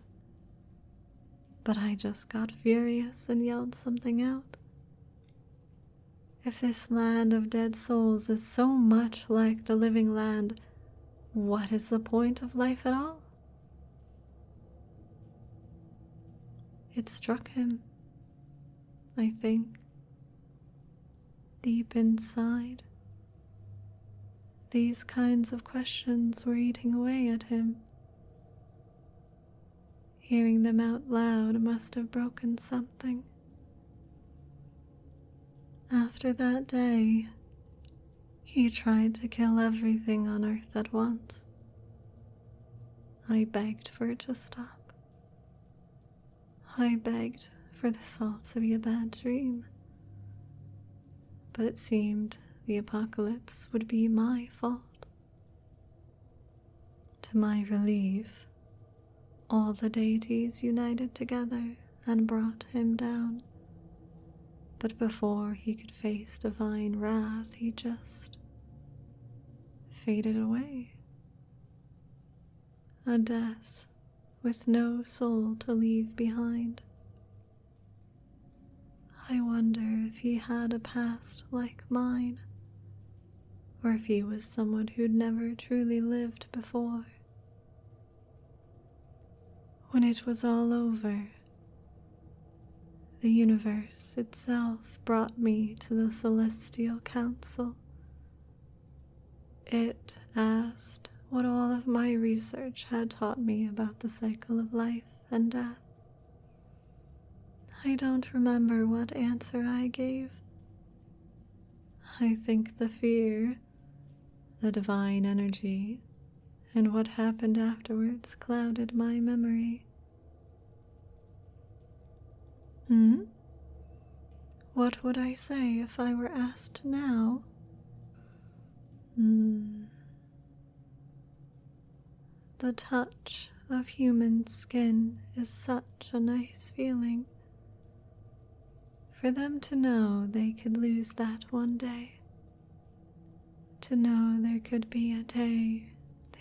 But I just got furious and yelled something out. If this land of dead souls is so much like the living land, what is the point of life at all? It struck him, I think, deep inside. These kinds of questions were eating away at him. Hearing them out loud must have broken something. After that day, he tried to kill everything on earth at once. I begged for it to stop. I begged for this all to be a bad dream. But it seemed the apocalypse would be my fault. To my relief, all the deities united together and brought him down. But before he could face divine wrath, he just faded away. A death with no soul to leave behind. I wonder if he had a past like mine, or if he was someone who'd never truly lived before. When it was all over, the universe itself brought me to the Celestial Council. It asked what all of my research had taught me about the cycle of life and death. I don't remember what answer I gave. I think the fear, the divine energy, and what happened afterwards clouded my memory. What would I say if I were asked now? The touch of human skin is such a nice feeling. For them to know they could lose that one day. To know there could be a day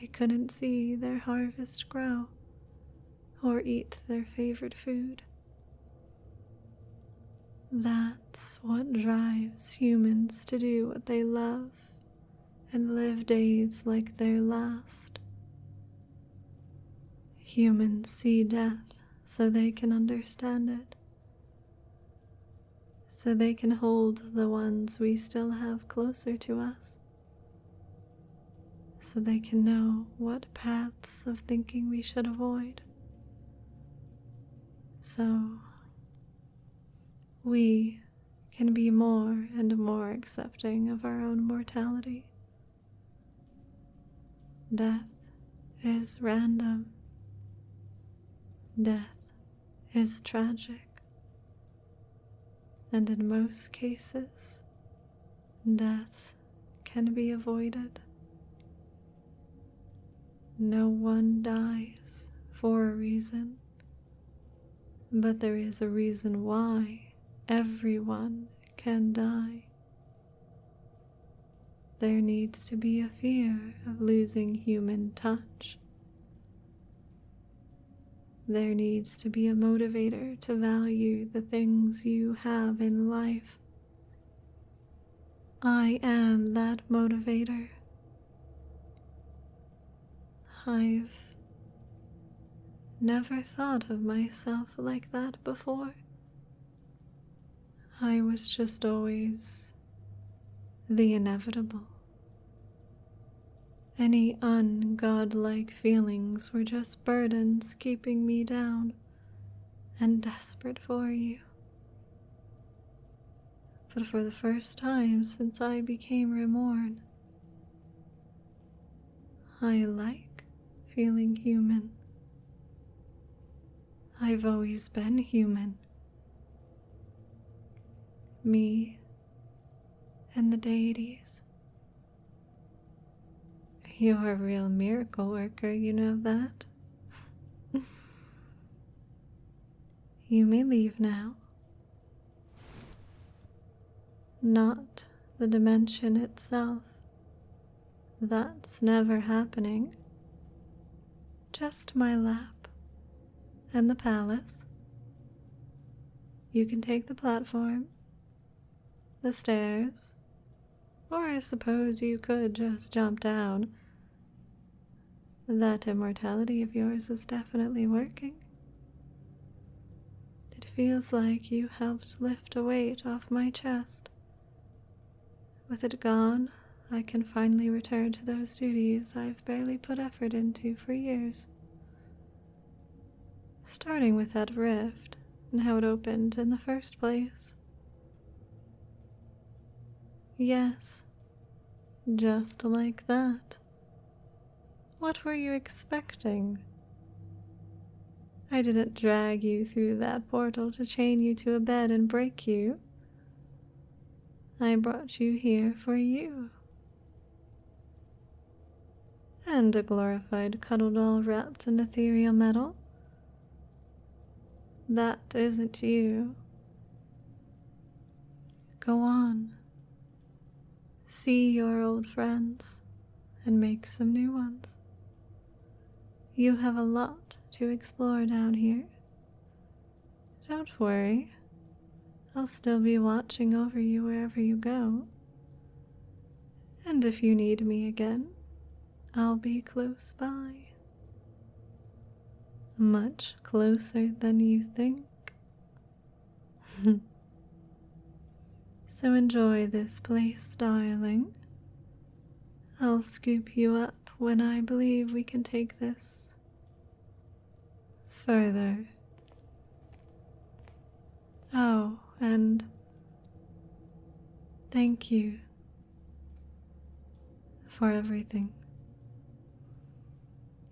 they couldn't see their harvest grow or eat their favorite food. That's what drives humans to do what they love and live days like their last. Humans see death so they can understand it, so they can hold the ones we still have closer to us, so they can know what paths of thinking we should avoid. So we can be more and more accepting of our own mortality. Death is random. Death is tragic. And in most cases, death can be avoided. No one dies for a reason, but there is a reason why everyone can die. There needs to be a fear of losing human touch. There needs to be a motivator to value the things you have in life. I am that motivator. I've never thought of myself like that before. I was just always the inevitable. Any ungodlike feelings were just burdens keeping me down and desperate for you. but for the first time since I became reborn, I like feeling human. I've always been human. Me and the deities. You're a real miracle worker, you know that? You may leave now. Not the dimension itself. That's never happening. Just my lap and the palace. You can take the platform, the stairs, or I suppose you could just jump down. That immortality of yours is definitely working. It feels like you helped lift a weight off my chest. With it gone, I can finally return to those duties I've barely put effort into for years. Starting with that rift and how it opened in the first place. Yes, just like that. What were you expecting? I didn't drag you through that portal to chain you to a bed and break you. I brought you here for you. And a glorified cuddle doll wrapped in ethereal metal? That isn't you. Go on. See your old friends and make some new ones. You have a lot to explore down here. Don't worry. I'll still be watching over you wherever you go. And if you need me again, I'll be close by. Much closer than you think. So enjoy this place, darling. I'll scoop you up when I believe we can take this further. Oh, and thank you for everything.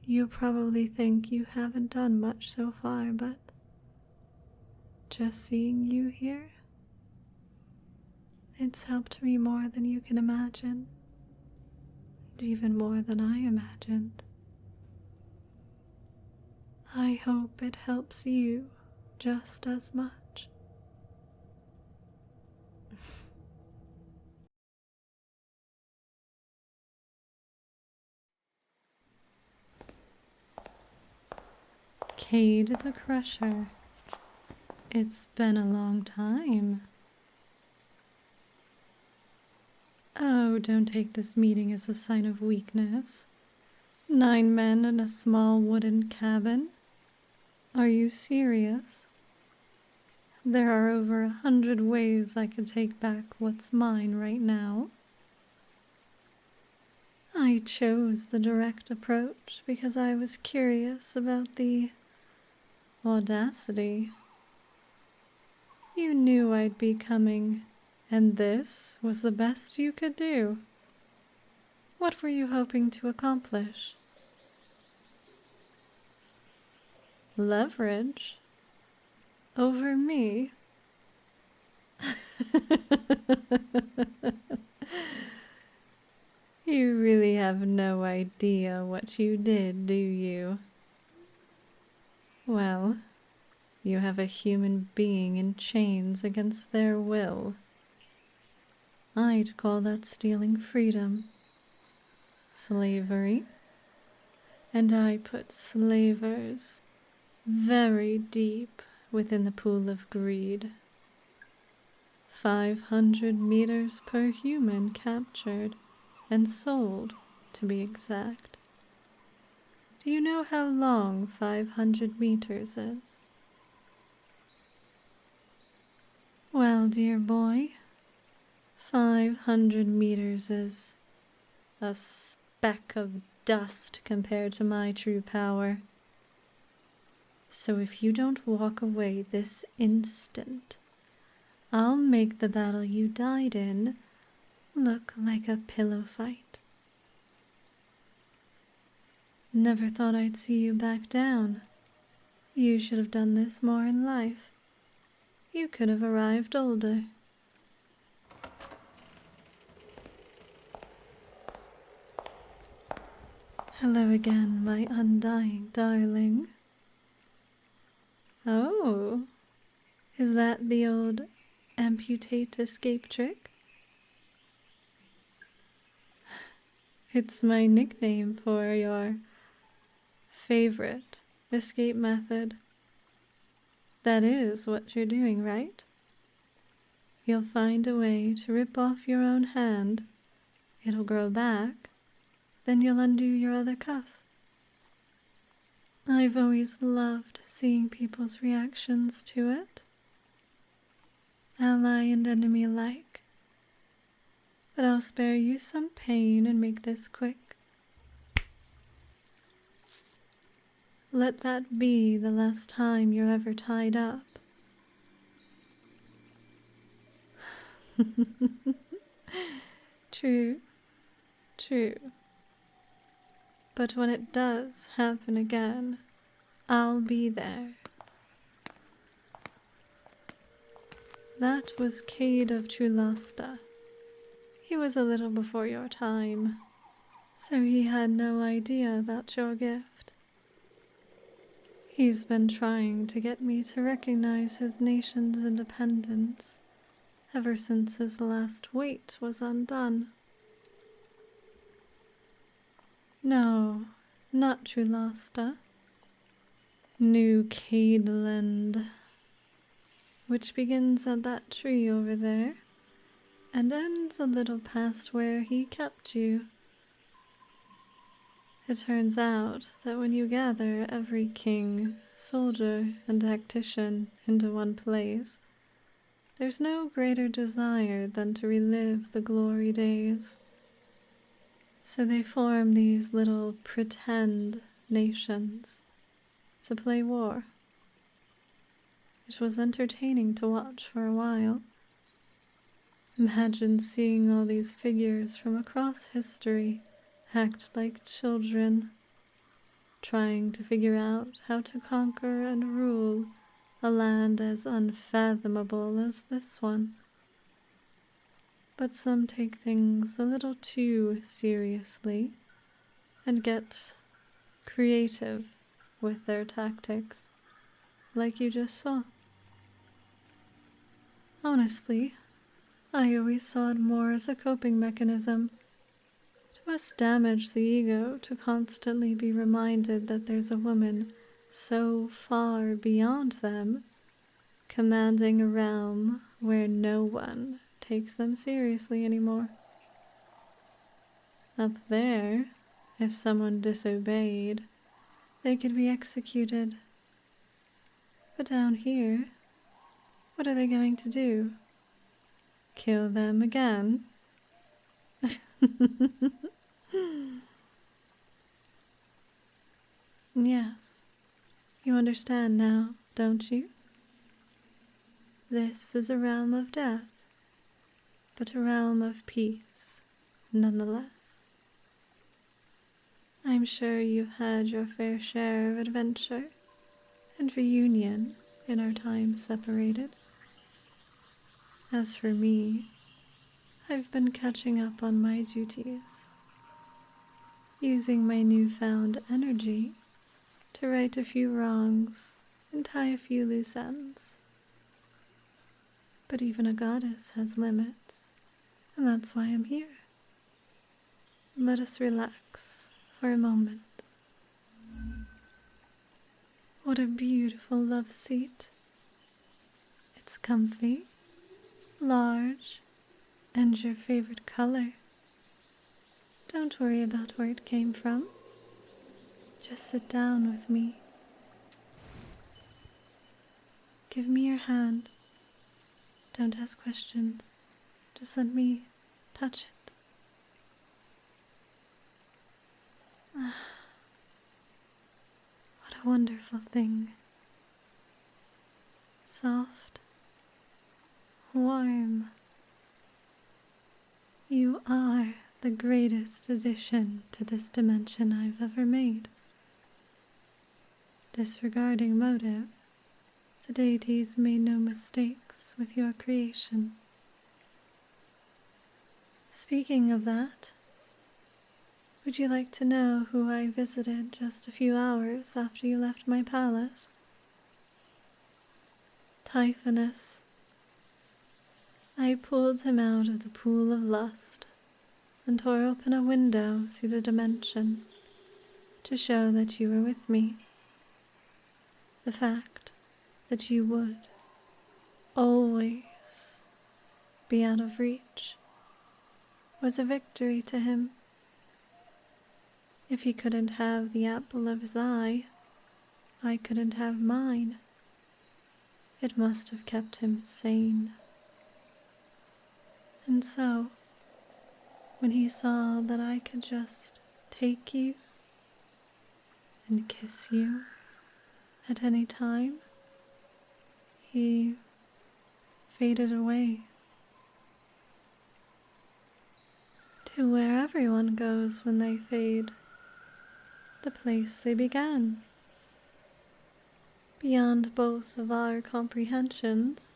You probably think you haven't done much so far, but just seeing you here, it's helped me more than you can imagine, and even more than I imagined. I hope it helps you just as much. Cade the Crusher. It's been a long time. Oh, don't take this meeting as a sign of weakness. 9 men in a small wooden cabin? Are you serious? There are over 100 ways I could take back what's mine right now. I chose the direct approach because I was curious about the audacity. You knew I'd be coming, and this was the best you could do. What were you hoping to accomplish? Leverage? Over me? You really have no idea what you did, do you? Well, you have a human being in chains against their will. I'd call that stealing freedom. Slavery. And I put slavers very deep within the pool of greed. 500 meters per human captured and sold, to be exact. Do you know how long 500 meters is? Well, dear boy, 500 meters is a speck of dust compared to my true power. So if you don't walk away this instant, I'll make the battle you died in look like a pillow fight. Never thought I'd see you back down. You should have done this more in life. You could have arrived older. Hello again, my undying darling. Oh, is that the old amputate escape trick? It's my nickname for your favorite escape method. That is what you're doing, right? You'll find a way to rip off your own hand. It'll grow back. Then you'll undo your other cuff. I've always loved seeing people's reactions to it. Ally and enemy alike. But I'll spare you some pain and make this quick. Let that be the last time you're ever tied up. True, true. But when it does happen again, I'll be there. That was Cade of Trulasta. He was a little before your time, so he had no idea about your gift. He's been trying to get me to recognize his nation's independence ever since his last weight was undone. No, not Trulasta. New Cadeland, which begins at that tree over there and ends a little past where he kept you. It turns out that when you gather every king, soldier, and tactician into one place, there's no greater desire than to relive the glory days. So they form these little pretend nations to play war. It was entertaining to watch for a while. Imagine seeing all these figures from across history act like children, trying to figure out how to conquer and rule a land as unfathomable as this one. But some take things a little too seriously and get creative with their tactics, like you just saw. Honestly, I always saw it more as a coping mechanism. It must damage the ego to constantly be reminded that there's a woman so far beyond them, commanding a realm where no one takes them seriously anymore. Up there, if someone disobeyed, they could be executed. But down here, what are they going to do? Kill them again? Yes, you understand now, don't you? This is a realm of death, but a realm of peace, nonetheless. I'm sure you've had your fair share of adventure and reunion in our time separated. As for me, I've been catching up on my duties, using my newfound energy to right a few wrongs and tie a few loose ends. But even a goddess has limits, and that's why I'm here. Let us relax for a moment. What a beautiful love seat. It's comfy, large, and your favorite color. Don't worry about where it came from. Just sit down with me. Give me your hand. Don't ask questions. Just let me touch it. What a wonderful thing. Soft, warm. You are the greatest addition to this dimension I've ever made. Disregarding motive, the deities made no mistakes with your creation. Speaking of that, would you like to know who I visited just a few hours after you left my palace? Typhonus. I pulled him out of the pool of lust and tore open a window through the dimension to show that you were with me. The fact that you would always be out of reach was a victory to him. If he couldn't have the apple of his eye, I couldn't have mine. It must have kept him sane. And so, when he saw that I could just take you and kiss you at any time, he faded away to where everyone goes when they fade, the place they began. Beyond both of our comprehensions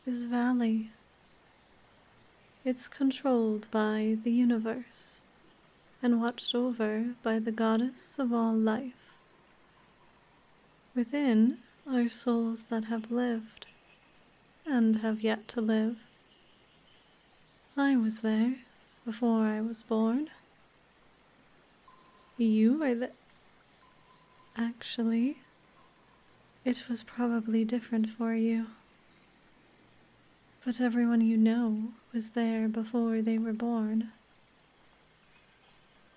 is valley. It's controlled by the universe and watched over by the goddess of all life. Within are souls that have lived and have yet to live. I was there before I was born. You are the... Actually, it was probably different for you. But everyone you know was there before they were born.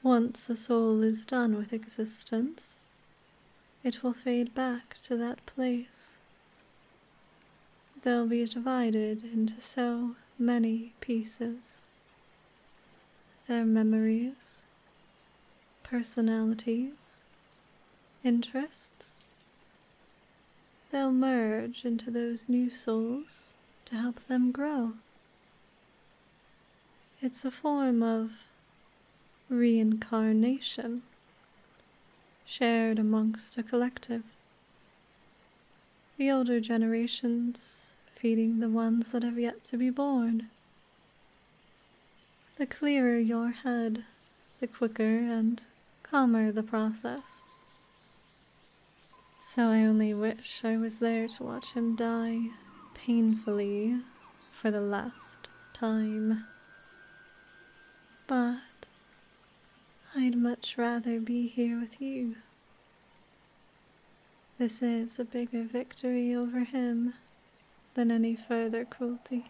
Once a soul is done with existence, it will fade back to that place. They'll be divided into so many pieces. Their memories, personalities, interests. They'll merge into those new souls to help them grow. It's a form of reincarnation, shared amongst a collective. The older generations feeding the ones that have yet to be born. The clearer your head, the quicker and calmer the process. So I only wish I was there to watch him die painfully for the last time. But I'd much rather be here with you. This is a bigger victory over him than any further cruelty.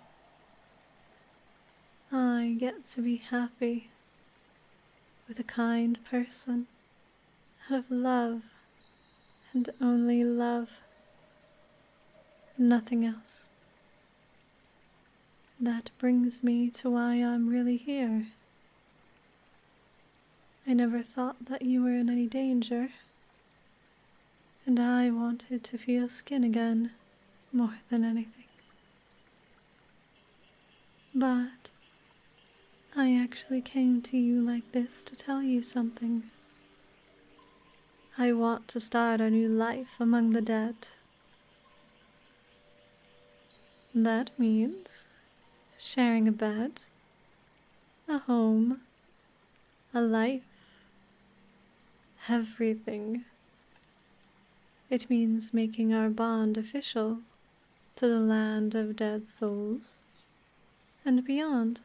I get to be happy with a kind person out of love and only love. Nothing else. That brings me to why I'm really here. I never thought that you were in any danger, and I wanted to feel skin again more than anything. But I actually came to you like this to tell you something. I want to start a new life among the dead. That means sharing a bed, a home, a life, everything. It means making our bond official to the land of dead souls and beyond.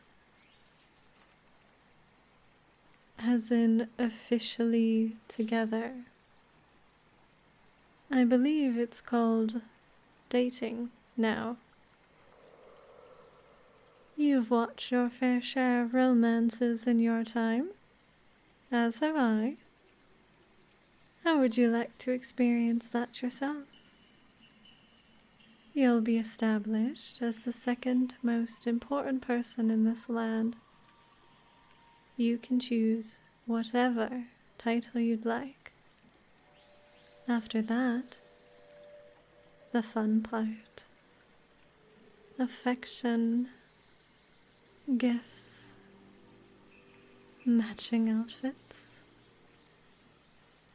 As in officially together. I believe it's called dating now. You've watched your fair share of romances in your time, as have I. How would you like to experience that yourself? You'll be established as the second most important person in this land. You can choose whatever title you'd like. After that, the fun part. affection, gifts, matching outfits,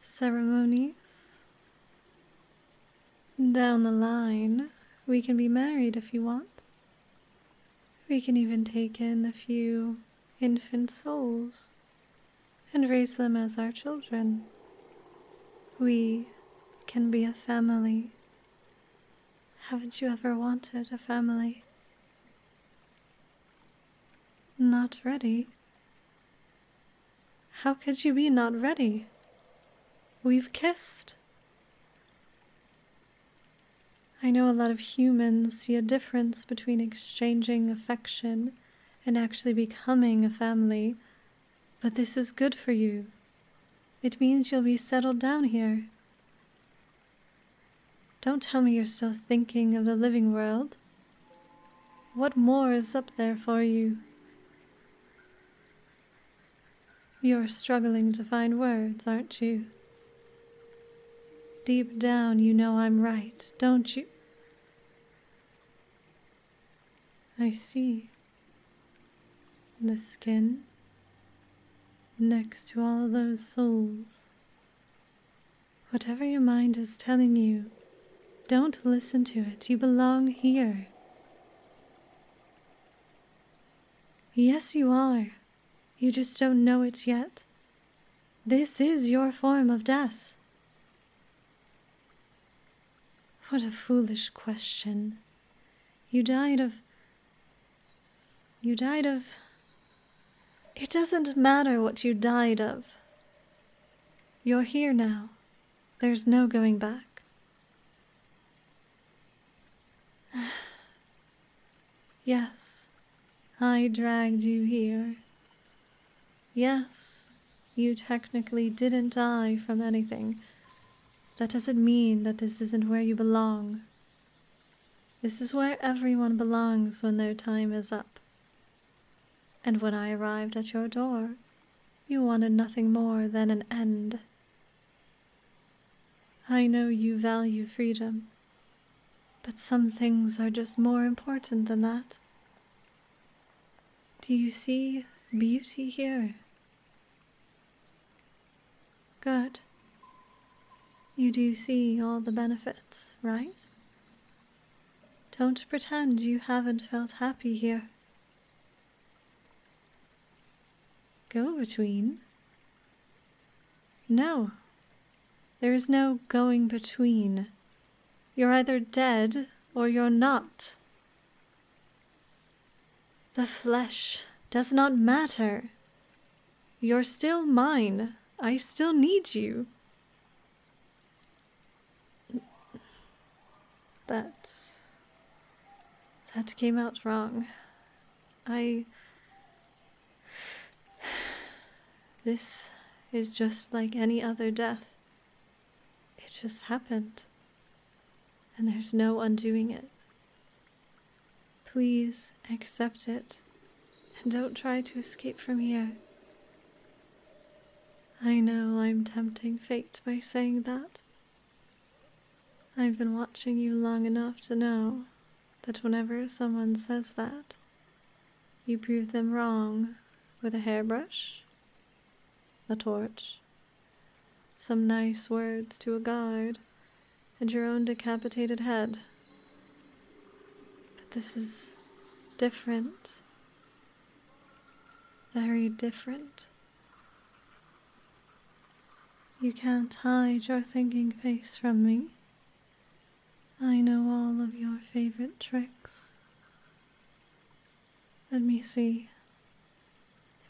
ceremonies. Down the line, we can be married if you want. We can even take in a few infant souls and raise them as our children. We can be a family. Haven't you ever wanted a family? Not ready? How could you be not ready? We've kissed. I know a lot of humans see a difference between exchanging affection and actually becoming a family, but this is good for you. It means you'll be settled down here. Don't tell me you're still thinking of the living world. What more is up there for you? You're struggling to find words, aren't you? Deep down, you know I'm right, don't you? I see. The skin next to all those souls. Whatever your mind is telling you, don't listen to it. You belong here. Yes, you are. You just don't know it yet. This is your form of death. What a foolish question. You died of... It doesn't matter what you died of. You're here now. There's no going back. Yes, I dragged you here. Yes, you technically didn't die from anything. That doesn't mean that this isn't where you belong. This is where everyone belongs when their time is up. And when I arrived at your door, you wanted nothing more than an end. I know you value freedom, but some things are just more important than that. Do you see beauty here? Good. You do see all the benefits, right? Don't pretend you haven't felt happy here. Go between? No. There is no going between. You're either dead or you're not. The flesh does not matter. You're still mine. I still need you. That came out wrong. This is just like any other death. It just happened. And there's no undoing it. Please accept it, and don't try to escape from here. I know I'm tempting fate by saying that. I've been watching you long enough to know that whenever someone says that, you prove them wrong with a hairbrush, a torch, some nice words to a guard, and your own decapitated head. But this is different. Very different. You can't hide your thinking face from me. I know all of your favorite tricks. Let me see.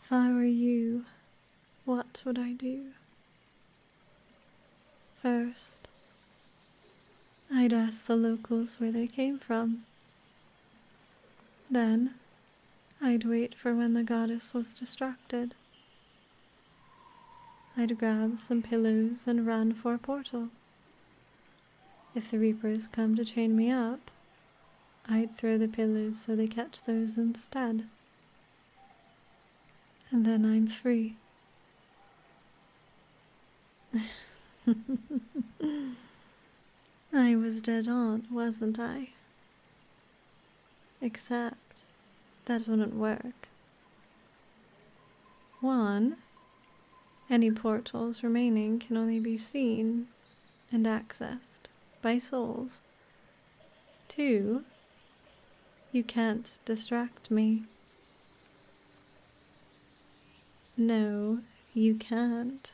If I were you, what would I do? First, I'd ask the locals where they came from. Then, I'd wait for when the goddess was distracted. I'd grab some pillows and run for a portal. If the reapers come to chain me up, I'd throw the pillows so they catch those instead. And then I'm free. I was dead on, wasn't I? except that wouldn't work. 1. Any portals remaining can only be seen and accessed by souls. 2. You can't distract me. No, you can't.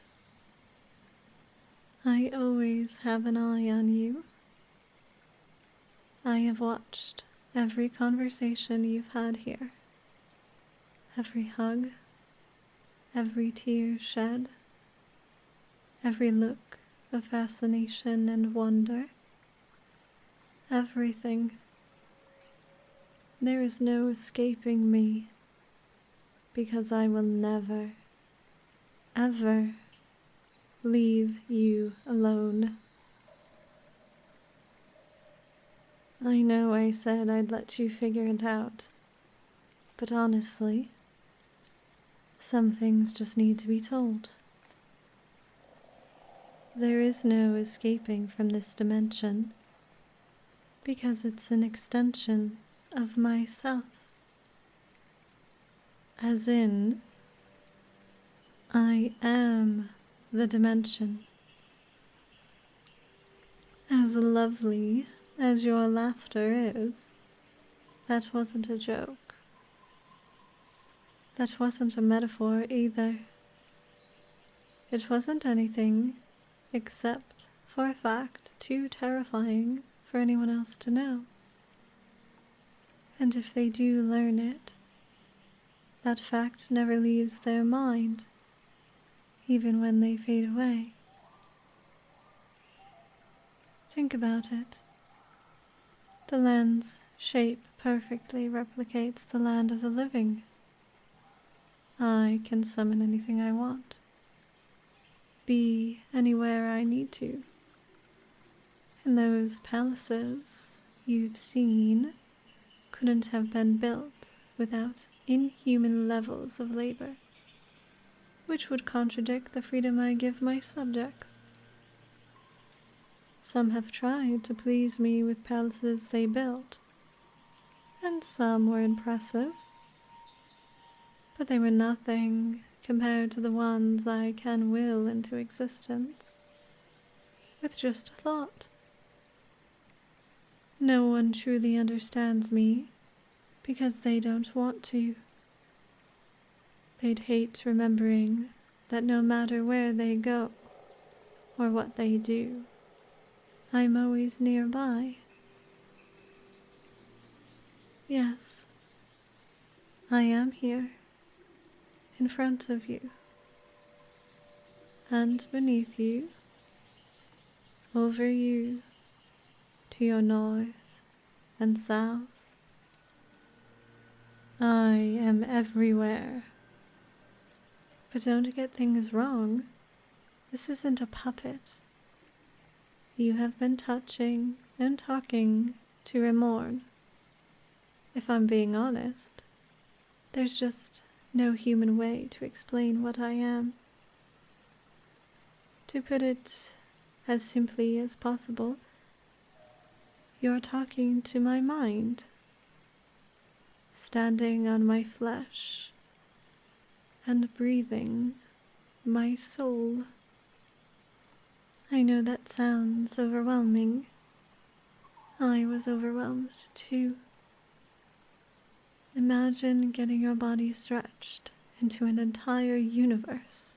I always have an eye on you. I have watched every conversation you've had here, every hug, every tear shed, every look of fascination and wonder, everything. There is no escaping me, because I will never, ever leave you alone. I know I said I'd let you figure it out, but honestly, some things just need to be told. There is no escaping from this dimension, because it's an extension of myself. As in, I am the dimension. As lovely as your laughter is, that wasn't a joke. That wasn't a metaphor either. It wasn't anything except for a fact too terrifying for anyone else to know. And if they do learn it, that fact never leaves their mind, even when they fade away. Think about it. The land's shape perfectly replicates the land of the living. I can summon anything I want, be anywhere I need to. And those palaces you've seen couldn't have been built without inhuman levels of labor, which would contradict the freedom I give my subjects. Some have tried to please me with palaces they built, and some were impressive, but they were nothing compared to the ones I can will into existence with just a thought. No one truly understands me because they don't want to. They'd hate remembering that no matter where they go or what they do, I'm always nearby. Yes, I am here, in front of you, and beneath you, over you, to your north and south. I am everywhere. But don't get things wrong. This isn't a puppet. You have been touching and talking to Remorn. If I'm being honest, there's just no human way to explain what I am. To put it as simply as possible, you're talking to my mind, standing on my flesh, and breathing my soul. I know that sounds overwhelming. I was overwhelmed too. Imagine getting your body stretched into an entire universe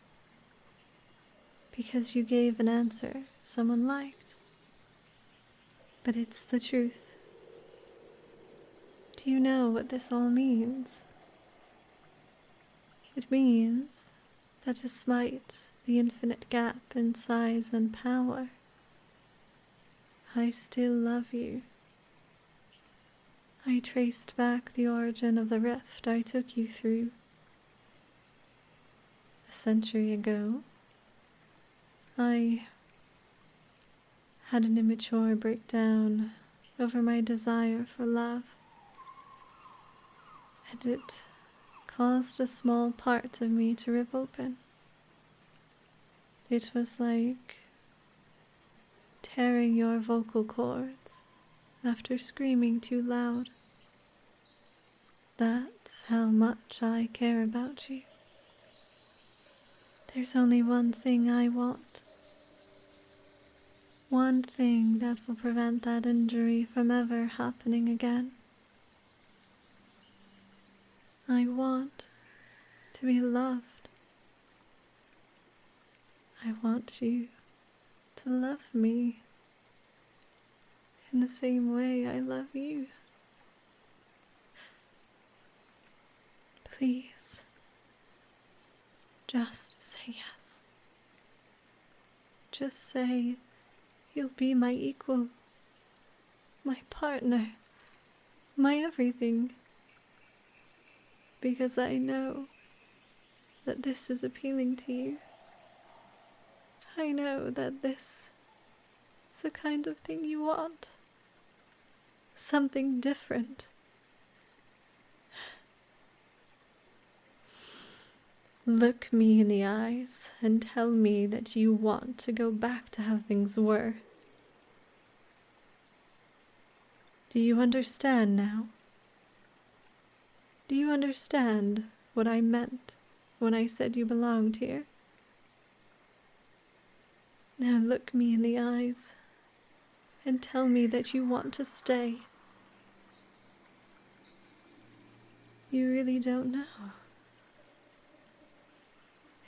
because you gave an answer someone liked. But it's the truth. Do you know what this all means? It means that despite the infinite gap in size and power, I still love you. I traced back the origin of the rift I took you through. A century ago, I had an immature breakdown over my desire for love, and it caused a small part of me to rip open. It was like tearing your vocal cords after screaming too loud. That's how much I care about you. There's only one thing I want. One thing that will prevent that injury from ever happening again. I want to be loved. I want you to love me in the same way I love you. Please, just say yes. Just say you'll be my equal, my partner, my everything. Because I know that this is appealing to you. I know that this is the kind of thing you want. Something different. Look me in the eyes and tell me that you want to go back to how things were. Do you understand now? Do you understand what I meant when I said you belonged here? Now look me in the eyes and tell me that you want to stay. You really don't know.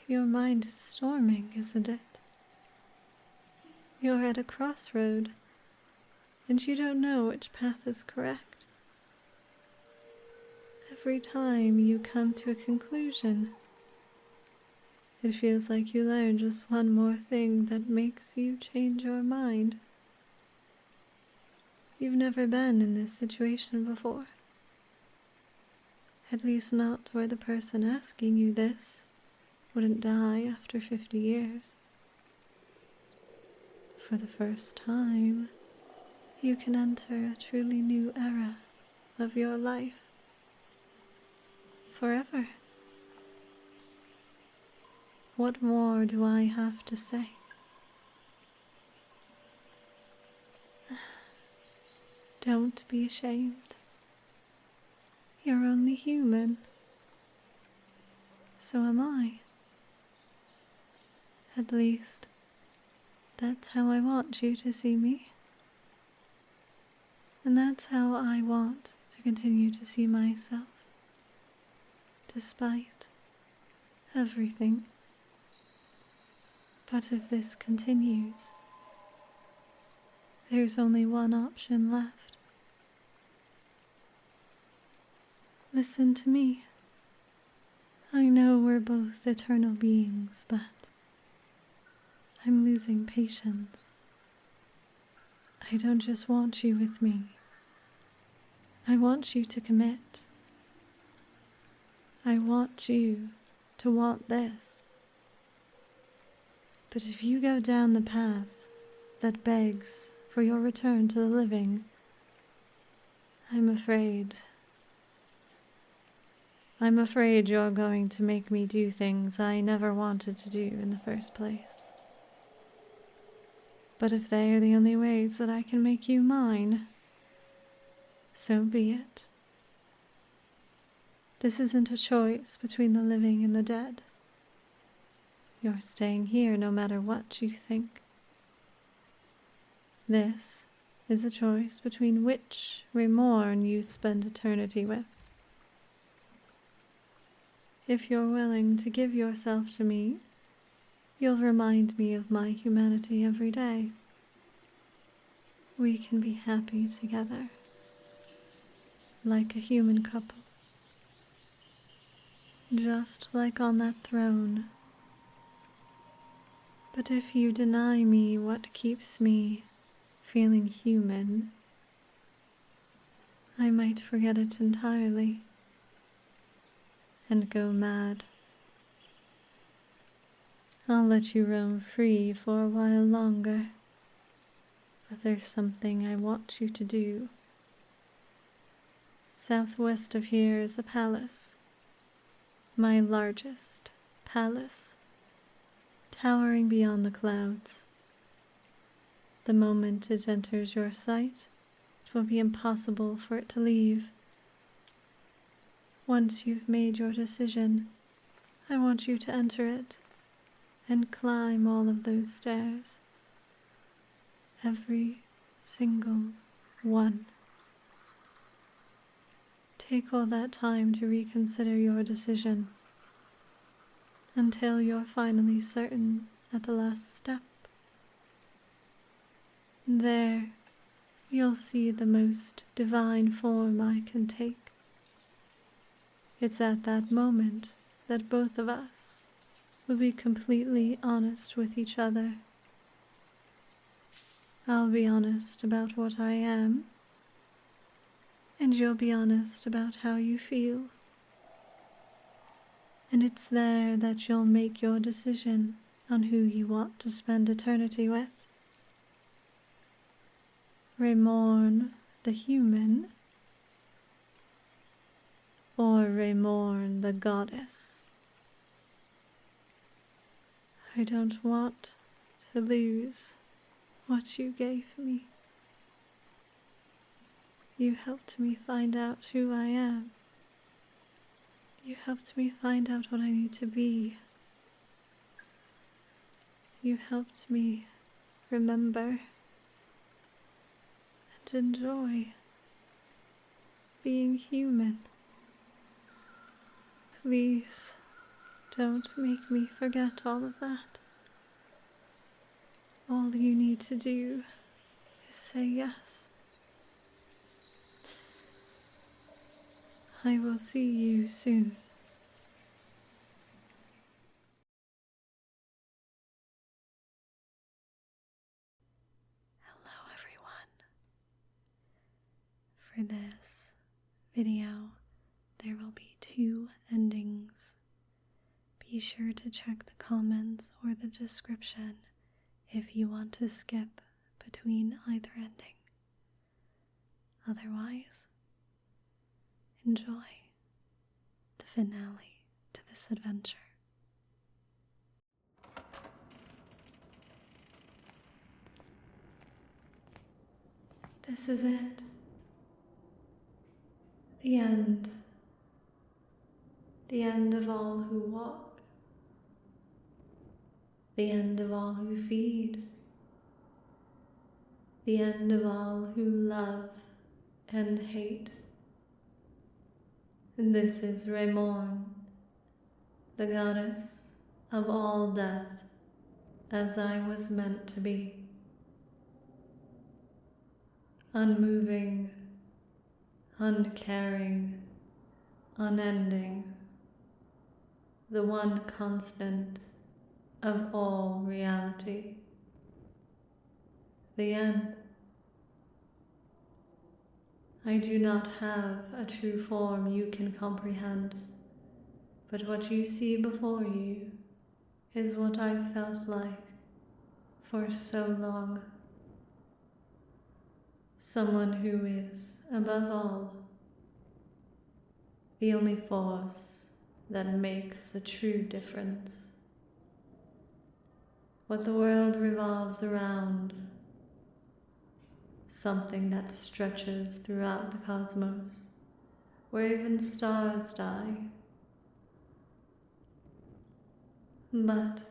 Your mind is storming, isn't it? You're at a crossroad, and you don't know which path is correct. Every time you come to a conclusion, it feels like you learn just one more thing that makes you change your mind. You've never been in this situation before. At least not where the person asking you this wouldn't die after 50 years. For the first time, you can enter a truly new era of your life. Forever. What more do I have to say? Don't be ashamed. You're only human. So am I. At least, that's how I want you to see me. And that's how I want to continue to see myself. Despite everything. But if this continues, there's only one option left. Listen to me. I know we're both eternal beings, but I'm losing patience. I don't just want you with me. I want you to commit. I want you to want this. But if you go down the path that begs for your return to the living, I'm afraid you're going to make me do things I never wanted to do in the first place. But if they are the only ways that I can make you mine, so be it. This isn't a choice between the living and the dead. You're staying here no matter what you think. This is a choice between which remorn you spend eternity with. If you're willing to give yourself to me, you'll remind me of my humanity every day. We can be happy together, like a human couple. Just like on that throne. But if you deny me what keeps me feeling human, I might forget it entirely and go mad. I'll let you roam free for a while longer, but there's something I want you to do. Southwest of here is a palace, my largest palace, towering beyond the clouds. The moment it enters your sight, it will be impossible for it to leave. Once you've made your decision, I want you to enter it and climb all of those stairs. Every single one. Take all that time to reconsider your decision until you're finally certain at the last step. There, you'll see the most divine form I can take. It's at that moment that both of us will be completely honest with each other. I'll be honest about what I am, and you'll be honest about how you feel. And it's there that you'll make your decision on who you want to spend eternity with. Raymorn the human, or Raymorn the goddess. I don't want to lose what you gave me. You helped me find out who I am. You helped me find out what I need to be. You helped me remember and enjoy being human. Please don't make me forget all of that. All you need to do is say yes. I will see you soon. Hello everyone. For this video, there will be 2 endings. Be sure to check the comments or the description if you want to skip between either ending. Otherwise, enjoy the finale to this adventure. This is it. The end. The end of all who walk. The end of all who feed. The end of all who love and hate. And this is Raymorn, the goddess of all death, as I was meant to be. Unmoving, uncaring, unending, the one constant of all reality. The end. I do not have a true form you can comprehend, but what you see before you is what I've felt like for so long. Someone who is, above all, the only force that makes a true difference. What the world revolves around, something that stretches throughout the cosmos, where even stars die. But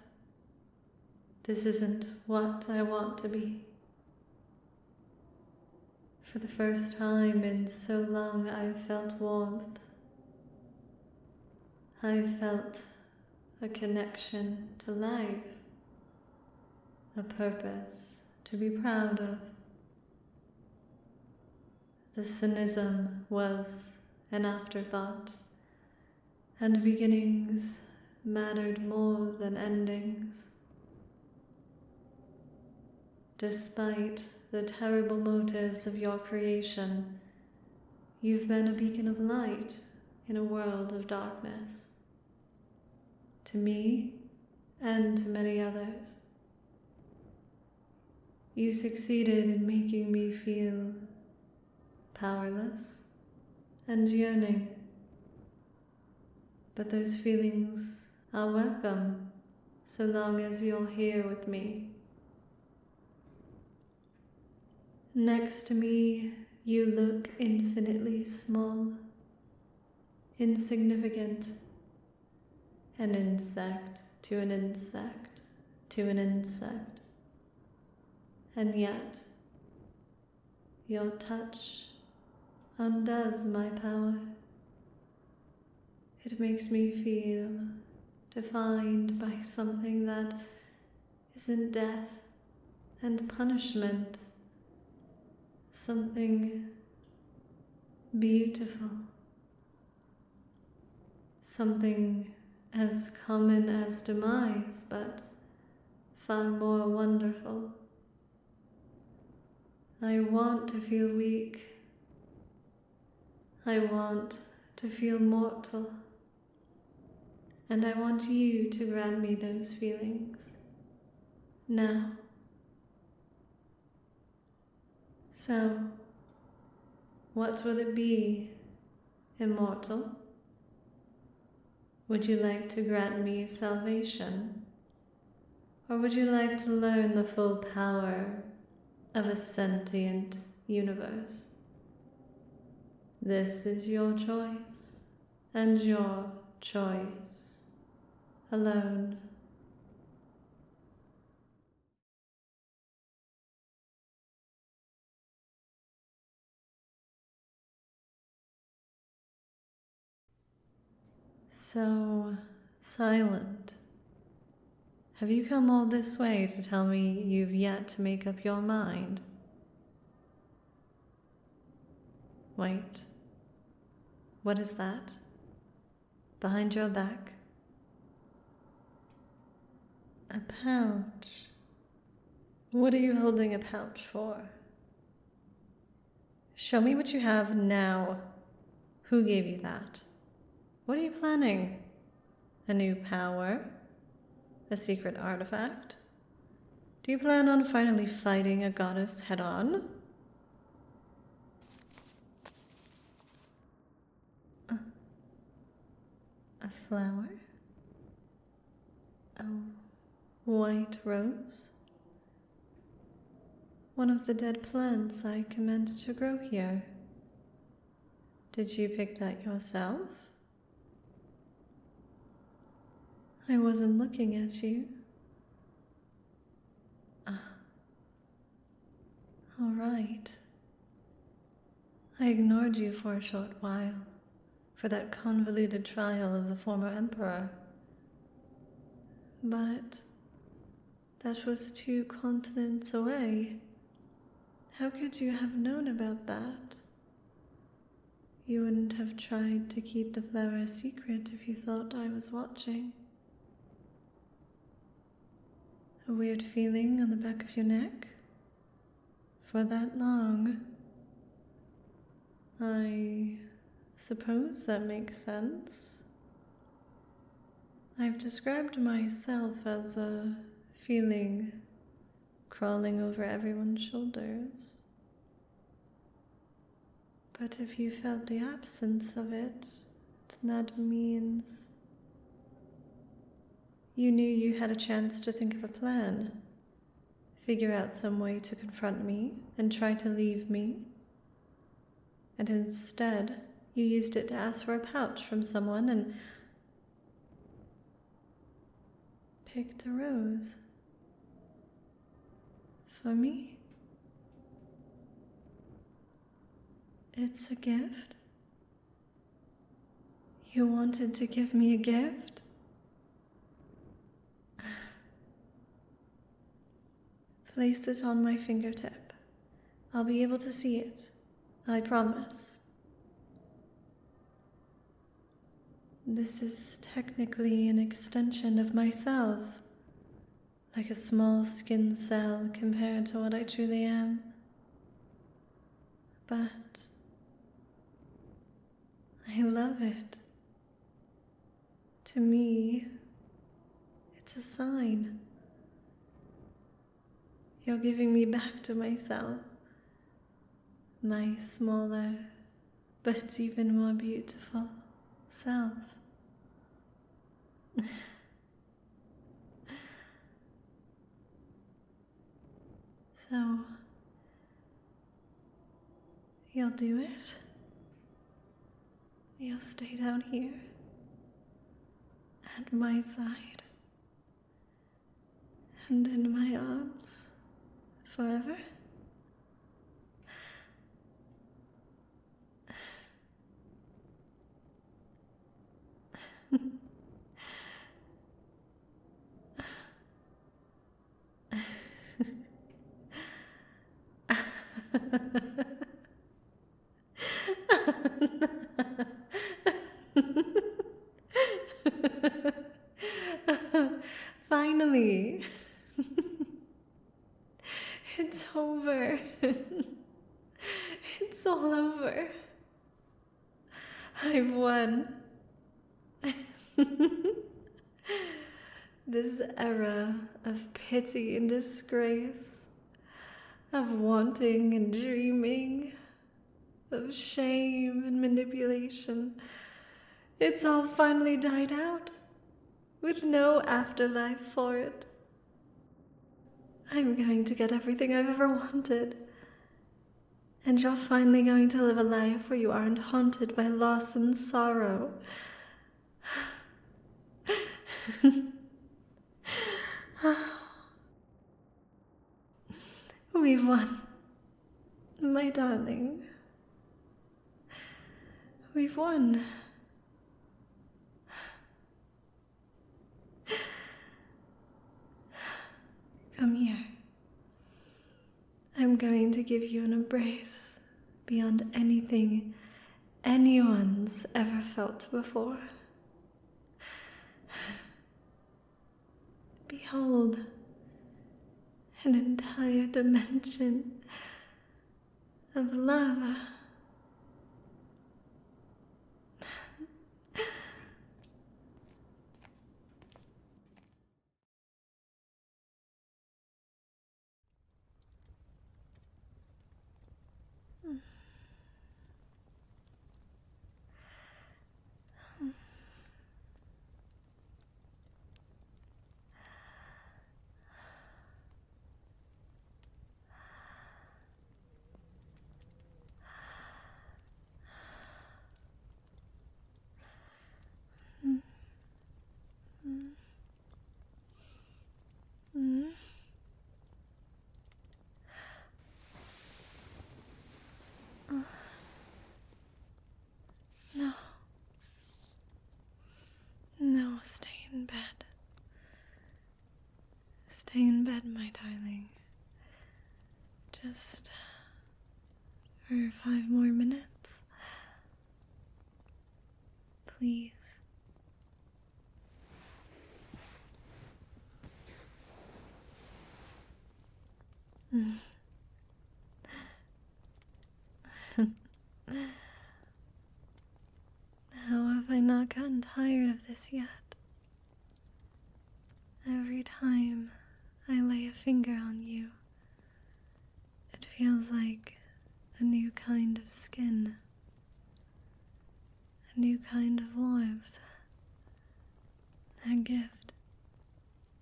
this isn't what I want to be. For the first time in so long, I've felt warmth. I've felt a connection to life, a purpose to be proud of. The cynicism was an afterthought, and beginnings mattered more than endings. Despite the terrible motives of your creation, you've been a beacon of light in a world of darkness. To me, and to many others. You succeeded in making me feel powerless and yearning. But those feelings are welcome so long as you're here with me. Next to me, you look infinitely small, insignificant, an insect to an insect to an insect, and yet your touch undoes my power. It makes me feel defined by something that isn't death and punishment, something beautiful, something as common as demise, but far more wonderful. I want to feel weak. I want to feel mortal. And I want you to grant me those feelings now. So, what will it be, immortal? Would you like to grant me salvation? Or would you like to learn the full power of a sentient universe? This is your choice, and your choice alone. So silent. Have you come all this way to tell me you've yet to make up your mind? Wait. What is that? Behind your back? A pouch. What are you holding a pouch for? Show me what you have now. Who gave you that? What are you planning? A new power? A secret artifact? Do you plan on finally fighting a goddess head-on? A flower? A white rose? One of the dead plants I commenced to grow here. Did you pick that yourself? I wasn't looking at you. All right. I ignored you for a short while, for that convoluted trial of the former emperor. But that was 2 continents away. How could you have known about that? You wouldn't have tried to keep the flower a secret if you thought I was watching. A weird feeling on the back of your neck? For that long? I suppose that makes sense. I've described myself as a feeling crawling over everyone's shoulders. But if you felt the absence of it, then that means you knew you had a chance to think of a plan, figure out some way to confront me and try to leave me. And instead, you used it to ask for a pouch from someone and picked a rose. For me? It's a gift? You wanted to give me a gift? Place it on my fingertip. I'll be able to see it. I promise. This is technically an extension of myself, like a small skin cell compared to what I truly am. But I love it. To me, it's a sign. You're giving me back to myself, my smaller, but even more beautiful self. So, you'll do it? You'll stay down here at my side and in my arms forever. Finally, it's over. It's all over. I've won. This era of pity and disgrace, of wanting and dreaming, of shame and manipulation, it's all finally died out, with no afterlife for it. I'm going to get everything I've ever wanted, and you're finally going to live a life where you aren't haunted by loss and sorrow. We've won, my darling. We've won. Come here. I'm going to give you an embrace beyond anything anyone's ever felt before. Behold, an entire dimension of love. No. No, stay in bed. Stay in bed, my darling. Just for 5 more minutes. Please. How have I not gotten tired of this yet? Every time I lay a finger on you, it feels like a new kind of skin, a new kind of warmth, a gift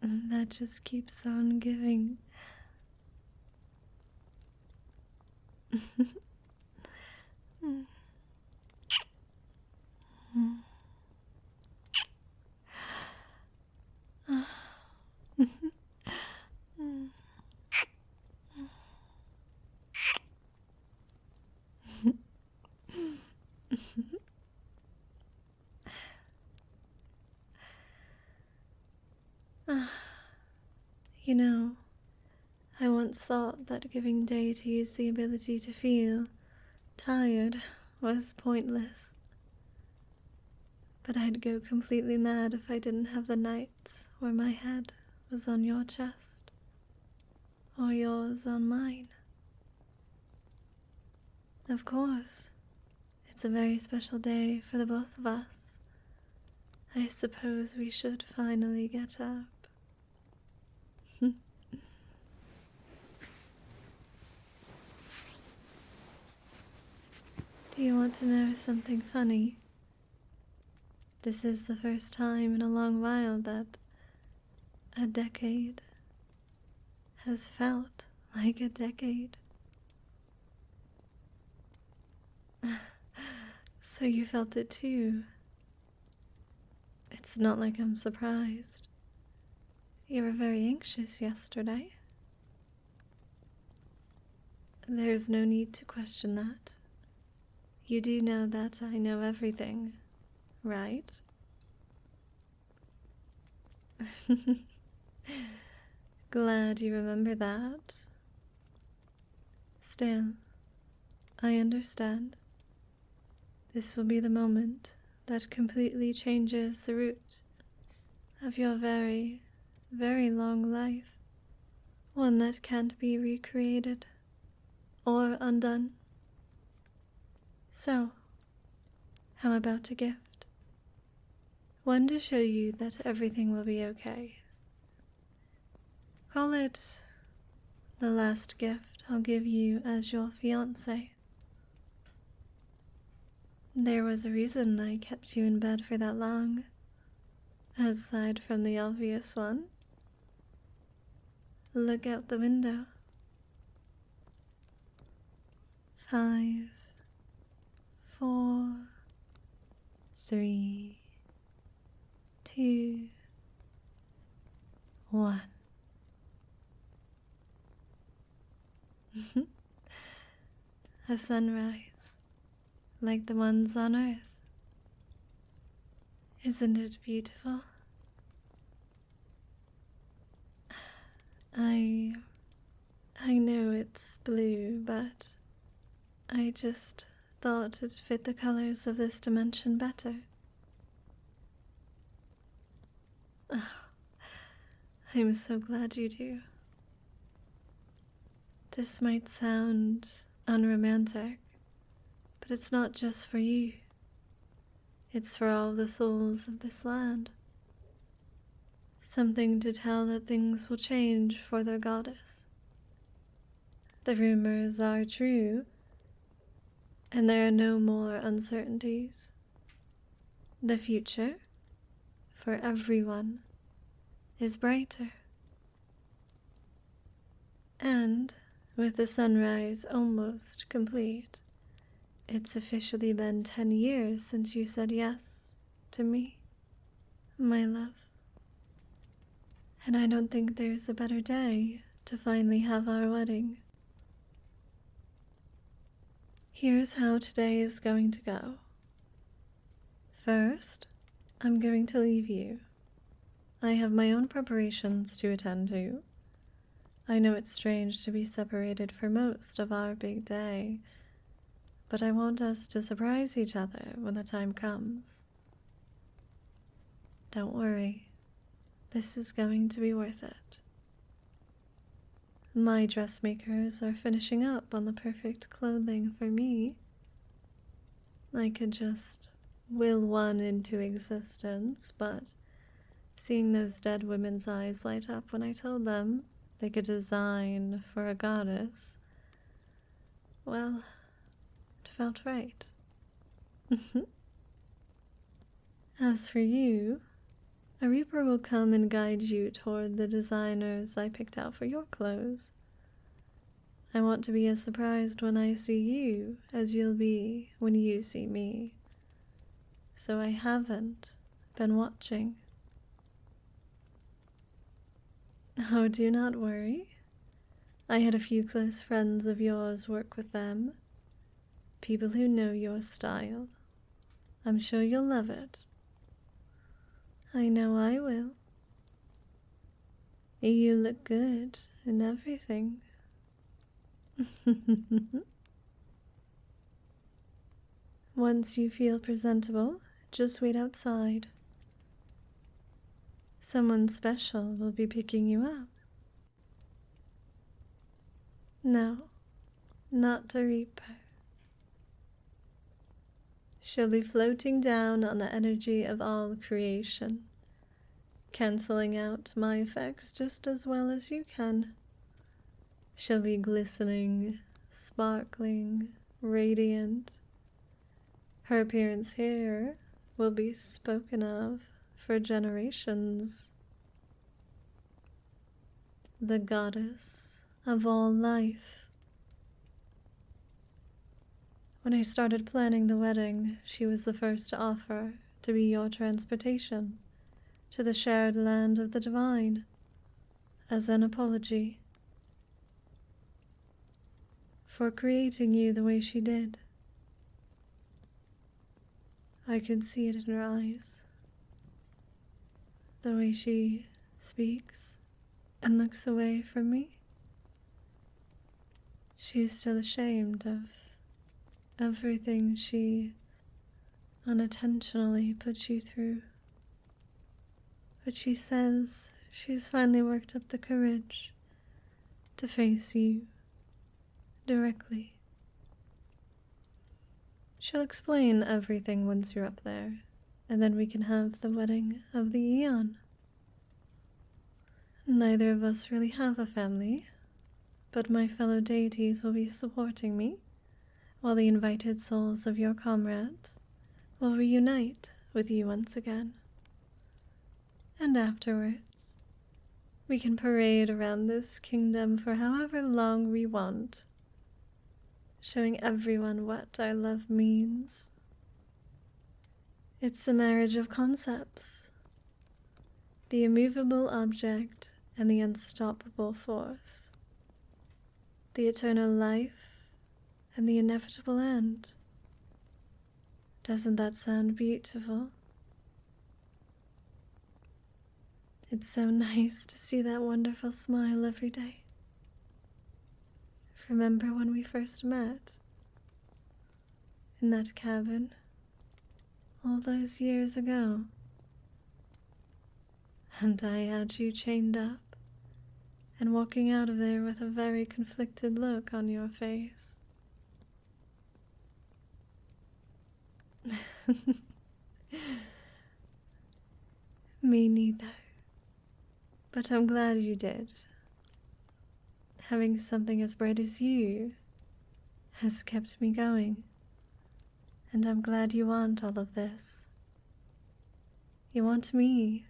that just keeps on giving. You know, I once thought that giving deities the ability to feel tired was pointless. But I'd go completely mad if I didn't have the nights where my head was on your chest, or yours on mine. Of course, it's a very special day for the both of us. I suppose we should finally get up. Do you want to know something funny? This is the first time in a long while that a decade has felt like a decade. So you felt it too. It's not like I'm surprised. You were very anxious yesterday. There's no need to question that. You do know that I know everything, right? Glad you remember that. Still, I understand. This will be the moment that completely changes the route of your very, very long life. One that can't be recreated or undone. So, how about a gift? One to show you that everything will be okay. Call it the last gift I'll give you as your fiancé. There was a reason I kept you in bed for that long, aside from the obvious one. Look out the window. 5, 4, 3, 2, 1. A sunrise, like the ones on Earth. Isn't it beautiful? I know it's blue, but I just thought it fit the colors of this dimension better. Oh, I'm so glad you do. This might sound unromantic, but it's not just for you. It's for all the souls of this land. Something to tell that things will change for their goddess. The rumors are true, and there are no more uncertainties. The future, for everyone, is brighter. And with the sunrise almost complete, it's officially been 10 years since you said yes to me, my love. And I don't think there's a better day to finally have our wedding. Here's how today is going to go. First, I'm going to leave you. I have my own preparations to attend to. I know it's strange to be separated for most of our big day, but I want us to surprise each other when the time comes. Don't worry, this is going to be worth it. My dressmakers are finishing up on the perfect clothing for me. I could just will one into existence, but seeing those dead women's eyes light up when I told them they could design for a goddess, well, it felt right. As for you, a reaper will come and guide you toward the designers I picked out for your clothes. I want to be as surprised when I see you as you'll be when you see me. So I haven't been watching. Oh, do not worry. I had a few close friends of yours work with them. People who know your style. I'm sure you'll love it. I know I will. You look good in everything. Once you feel presentable, just wait outside. Someone special will be picking you up. No, not a reaper. She'll be floating down on the energy of all creation, canceling out my effects just as well as you can. She'll be glistening, sparkling, radiant. Her appearance here will be spoken of for generations. The goddess of all life. When I started planning the wedding, she was the first to offer to be your transportation to the shared land of the divine, as an apology for creating you the way she did. I could see it in her eyes, the way she speaks and looks away from me. She's still ashamed of everything she unintentionally put you through. But she says she's finally worked up the courage to face you directly. She'll explain everything once you're up there, and then we can have the wedding of the eon. Neither of us really have a family, but my fellow deities will be supporting me, while the invited souls of your comrades will reunite with you once again. And afterwards, we can parade around this kingdom for however long we want, showing everyone what our love means. It's the marriage of concepts, the immovable object and the unstoppable force, the eternal life and the inevitable end. Doesn't that sound beautiful? It's so nice to see that wonderful smile every day. Remember when we first met? In that cabin? All those years ago? And I had you chained up and walking out of there with a very conflicted look on your face. Me neither. But I'm glad you did. Having something as bright as you has kept me going. And I'm glad you want all of this. You want me.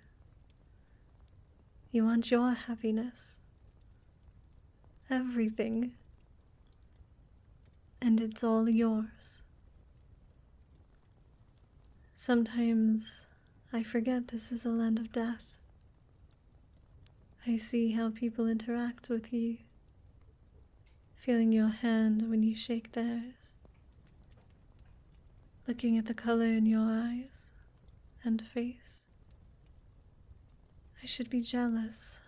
You want your happiness. Everything. And it's all yours. Sometimes I forget this is a land of death. I see how people interact with you, feeling your hand when you shake theirs, looking at the color in your eyes and face. I should be jealous,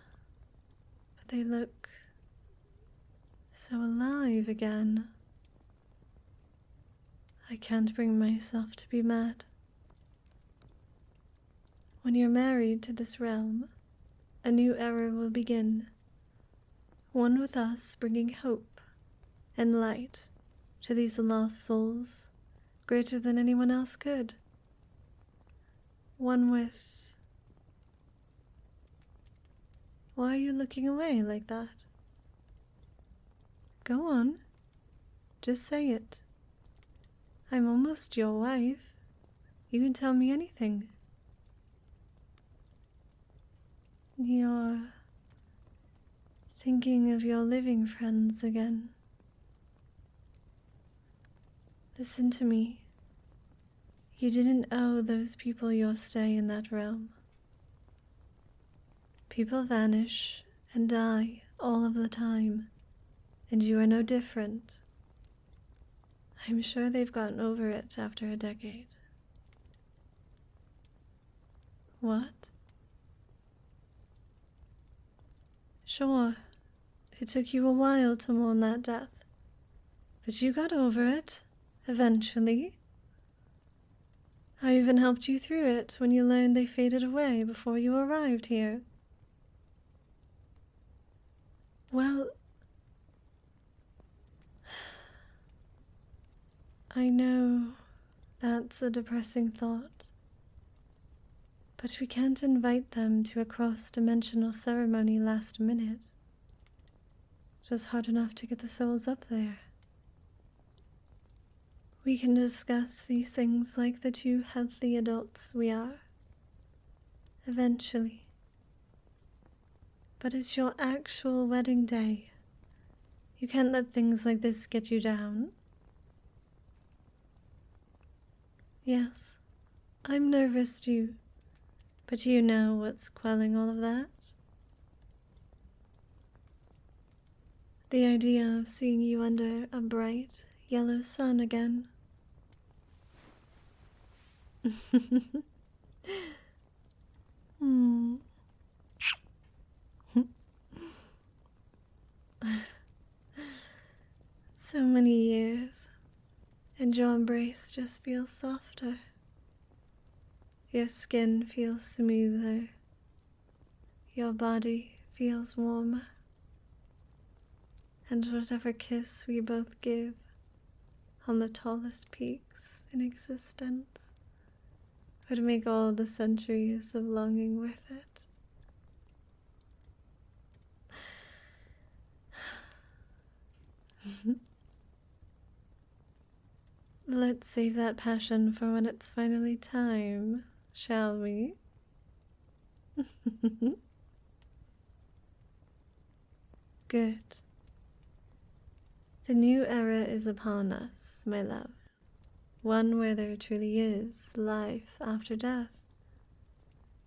but they look so alive again. I can't bring myself to be mad. When you're married to this realm, a new era will begin, one with us bringing hope and light to these lost souls greater than anyone else could. One with... Why are you looking away like that? Go on, just say it. I'm almost your wife. You can tell me anything. You're thinking of your living friends again. Listen to me. You didn't owe those people your stay in that realm. People vanish and die all of the time, and you are no different. I'm sure they've gotten over it after a decade. What? Sure, it took you a while to mourn that death, but you got over it, eventually. I even helped you through it when you learned they faded away before you arrived here. Well, I know that's a depressing thought, but we can't invite them to a cross-dimensional ceremony last minute. It was hard enough to get the souls up there. We can discuss these things like the two healthy adults we are, eventually. But it's your actual wedding day. You can't let things like this get you down. Yes, I'm nervous too, but you know what's quelling all of that? The idea of seeing you under a bright yellow sun again. Hmm. So many years, and your embrace just feels softer. Your skin feels smoother. Your body feels warmer. And whatever kiss we both give on the tallest peaks in existence would make all the centuries of longing worth it. Let's save that passion for when it's finally time, shall we? Good. The new era is upon us, my love. One where there truly is life after death.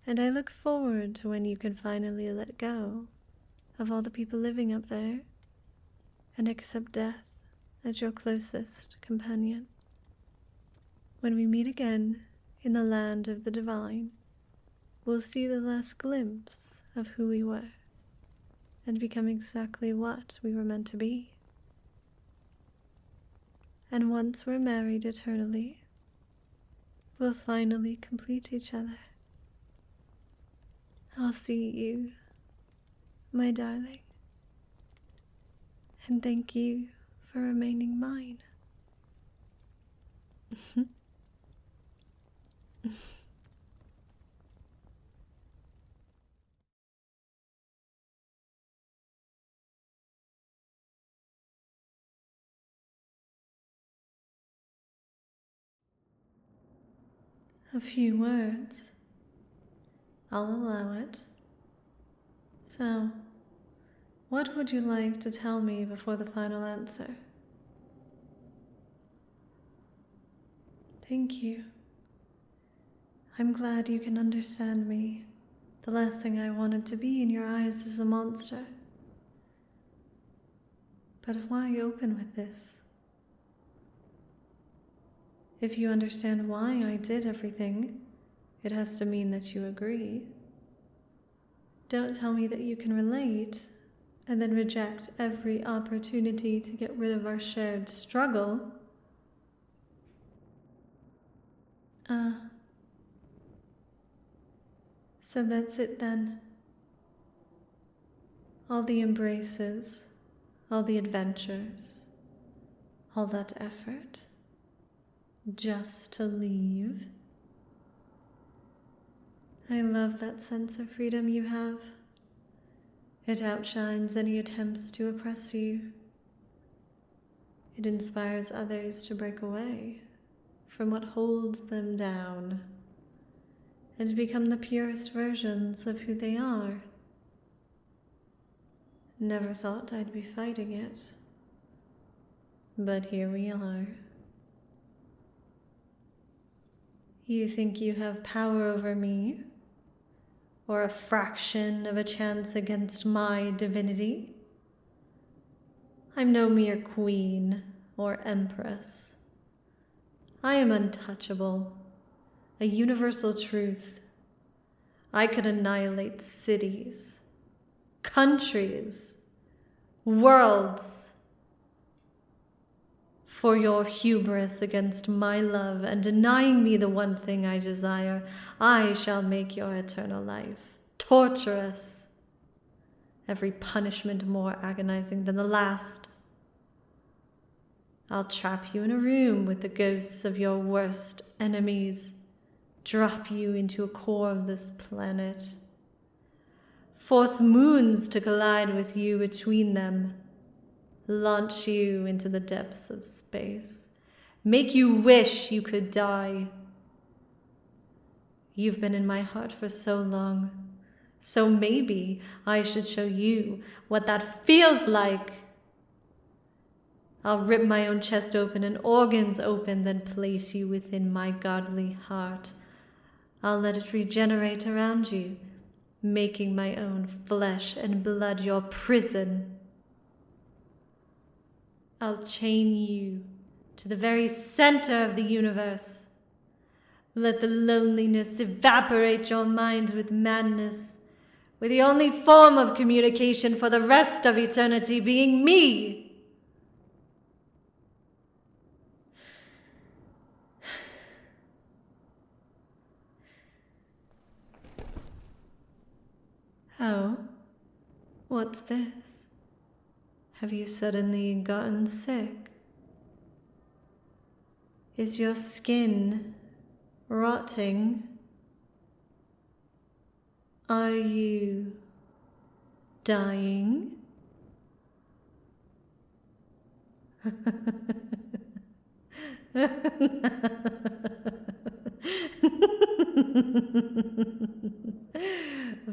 And I look forward to when you can finally let go of all the people living up there and accept death as your closest companion. When we meet again in the land of the divine, we'll see the last glimpse of who we were and become exactly what we were meant to be. And once we're married eternally, we'll finally complete each other. I'll see you, my darling, and thank you for remaining mine. A few words. I'll allow it. So, what would you like to tell me before the final answer? Thank you. I'm glad you can understand me. The last thing I wanted to be in your eyes is a monster. But why open with this? If you understand why I did everything, it has to mean that you agree. Don't tell me that you can relate and then reject every opportunity to get rid of our shared struggle. So that's it then. All the embraces, all the adventures, all that effort, just to leave. I love that sense of freedom you have. It outshines any attempts to oppress you. It inspires others to break away from what holds them down and become the purest versions of who they are. Never thought I'd be fighting it, but here we are. You think you have power over me, or a fraction of a chance against my divinity? I'm no mere queen or empress. I am untouchable, a universal truth. I could annihilate cities, countries, worlds for your hubris against my love and denying me the one thing I desire. I shall make your eternal life torturous, every punishment more agonizing than the last. I'll trap you in a room with the ghosts of your worst enemies, drop you into a core of this planet, force moons to collide with you between them, launch you into the depths of space, make you wish you could die. You've been in my heart for so long, so maybe I should show you what that feels like. I'll rip my own chest open and organs open, then place you within my godly heart. I'll let it regenerate around you, making my own flesh and blood your prison. I'll chain you to the very center of the universe. Let the loneliness evaporate your mind with madness, with the only form of communication for the rest of eternity being me. Oh, what's this? Have you suddenly gotten sick? Is your skin rotting? Are you dying?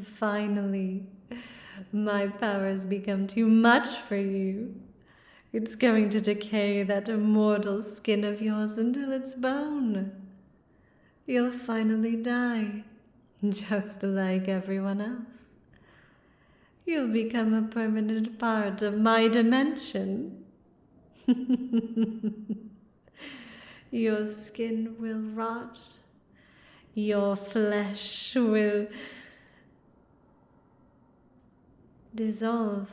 Finally, my powers become too much for you. It's going to decay that immortal skin of yours until it's bone. You'll finally die, just like everyone else. You'll become a permanent part of my dimension. Your skin will rot. Your flesh will dissolve.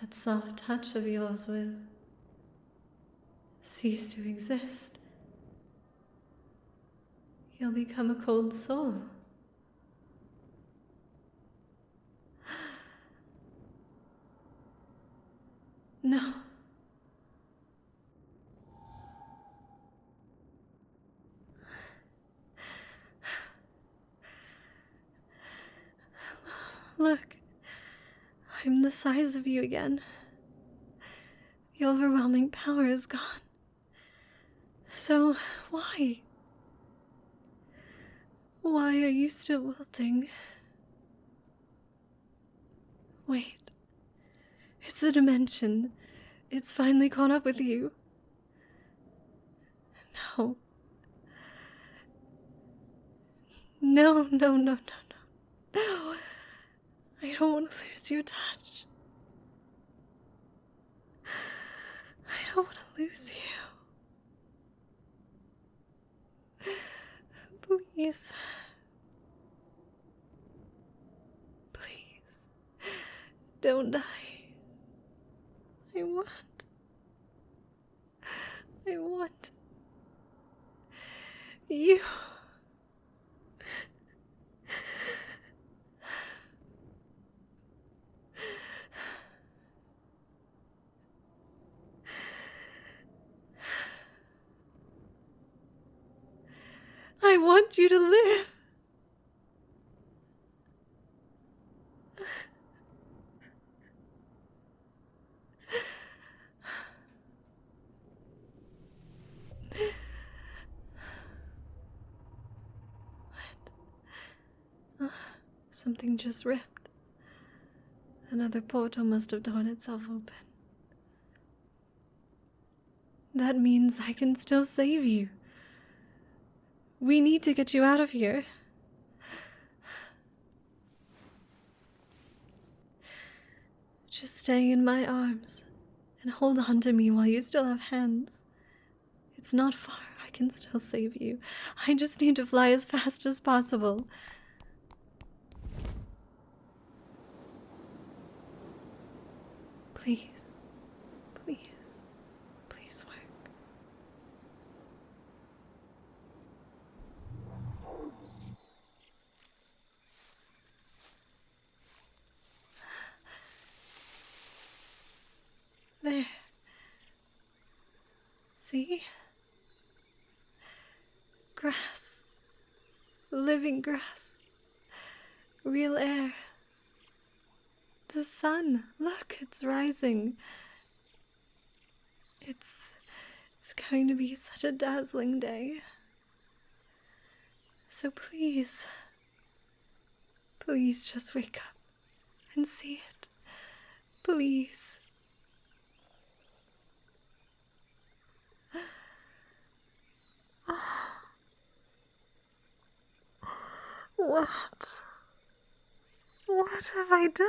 That soft touch of yours will cease to exist. You'll become a cold soul. No. Look, I'm the size of you again. The overwhelming power is gone. So, why? Why are you still wilting? Wait. It's the dimension. It's finally caught up with you. No. No. No. I don't want to lose your touch. I don't want to lose you. Please. Please. Don't die. I want you. I want you to live. What? Something just ripped. Another portal must have torn itself open. That means I can still save you. We need to get you out of here. Just stay in my arms and hold on to me while you still have hands. It's not far. I can still save you. I just need to fly as fast as possible. Please. Please work. There. See? Grass. Living grass. Real air. The sun. Look, it's rising. It's going to be such a dazzling day. So please just wake up and see it. Please. What? What have I done?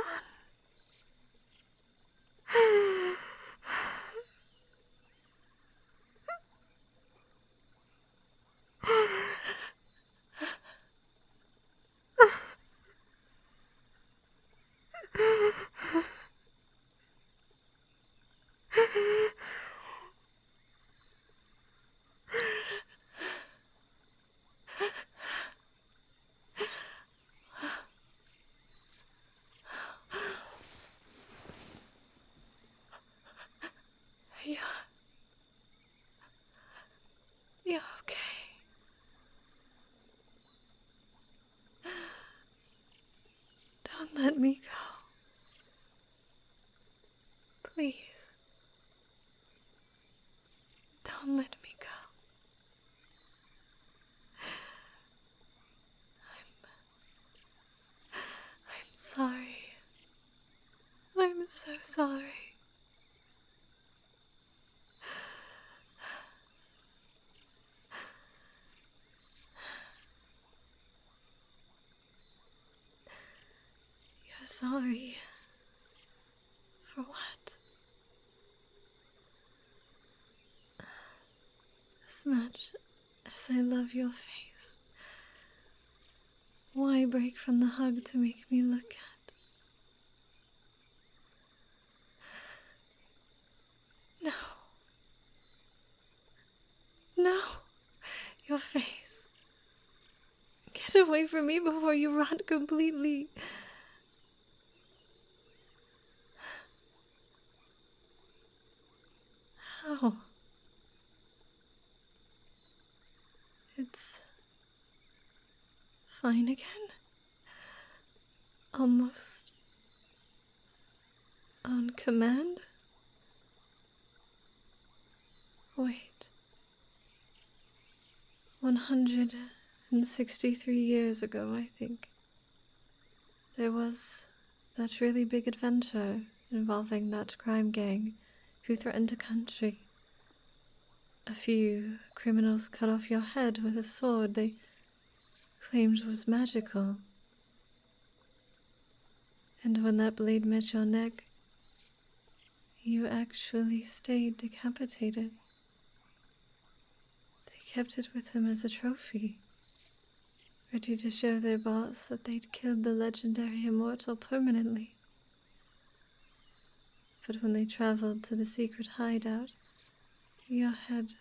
You're okay. Don't let me go. Please. Don't let me go. I'm sorry. I'm so sorry. You're sorry. For what? As much as I love your face, why break from the hug to make me look at? No. No. Your face. Get away from me before you rot completely. How? It's fine again. Almost on command. Wait. 163 years ago, I think, there was that really big adventure involving that crime gang who threatened a country. A few criminals cut off your head with a sword they claimed was magical. And when that blade met your neck, you actually stayed decapitated. They kept it with them as a trophy, ready to show their boss that they'd killed the legendary immortal permanently. But when they traveled to the secret hideout, your head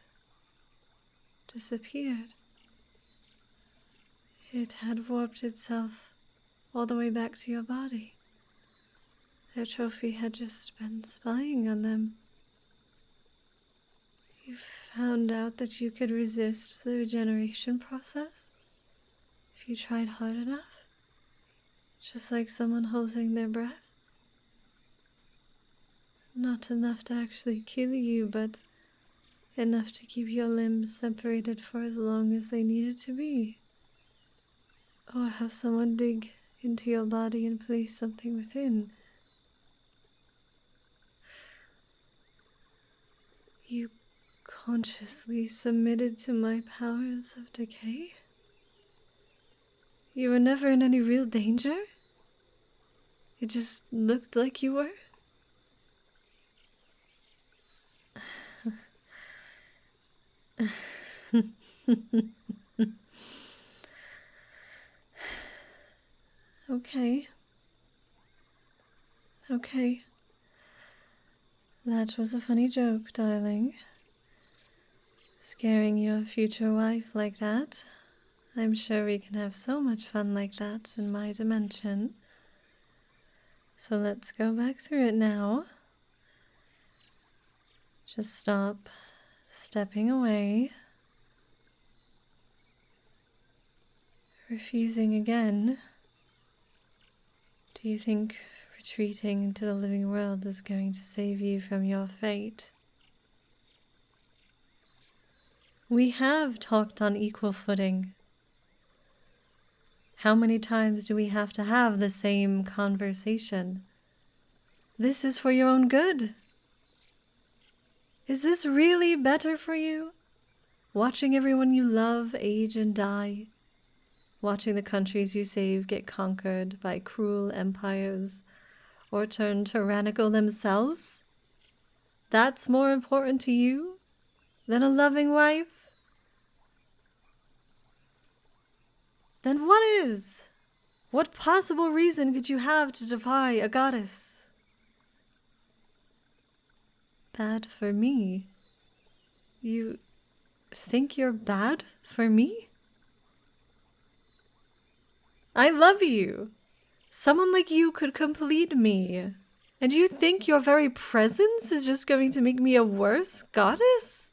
disappeared. It had warped itself all the way back to your body. Their trophy had just been spying on them. You found out that you could resist the regeneration process if you tried hard enough, just like someone holding their breath. Not enough to actually kill you, but enough to keep your limbs separated for as long as they needed to be. Or have someone dig into your body and place something within. You consciously submitted to my powers of decay? You were never in any real danger? It just looked like you were? Okay. Okay. That was a funny joke, darling. Scaring your future wife like that. I'm sure we can have so much fun like that in my dimension. So let's go back through it now. Just stop stepping away. Refusing again. Do you think retreating into the living world is going to save you from your fate? We have talked on equal footing. How many times do we have to have the same conversation? This is for your own good. Is this really better for you? Watching everyone you love age and die? Watching the countries you save get conquered by cruel empires or turn tyrannical themselves? That's more important to you than a loving wife? Then what is? What possible reason could you have to defy a goddess? Bad for me? You think you're bad for me? I love you. Someone like you could complete me. And you think your very presence is just going to make me a worse goddess?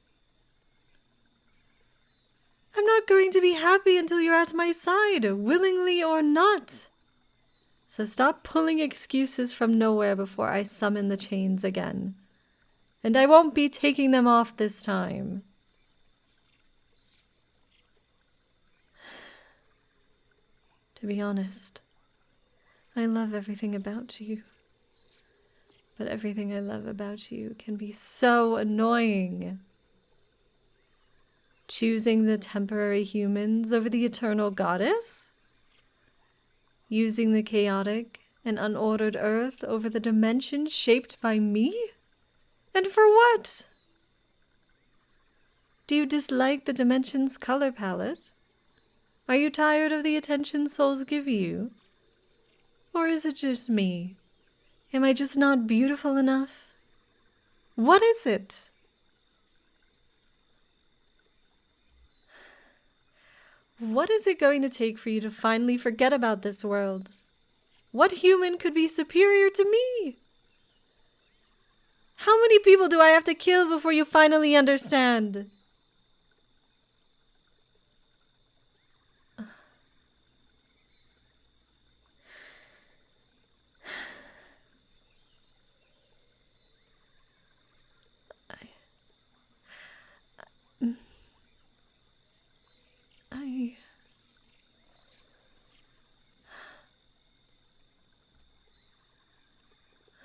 I'm not going to be happy until you're at my side, willingly or not. So stop pulling excuses from nowhere before I summon the chains again. And I won't be taking them off this time. To be honest, I love everything about you. But everything I love about you can be so annoying. Choosing the temporary humans over the eternal goddess? Using the chaotic and unordered earth over the dimension shaped by me? And for what? Do you dislike the dimension's color palette? Are you tired of the attention souls give you? Or is it just me? Am I just not beautiful enough? What is it? What is it going to take for you to finally forget about this world? What human could be superior to me? How many people do I have to kill before you finally understand?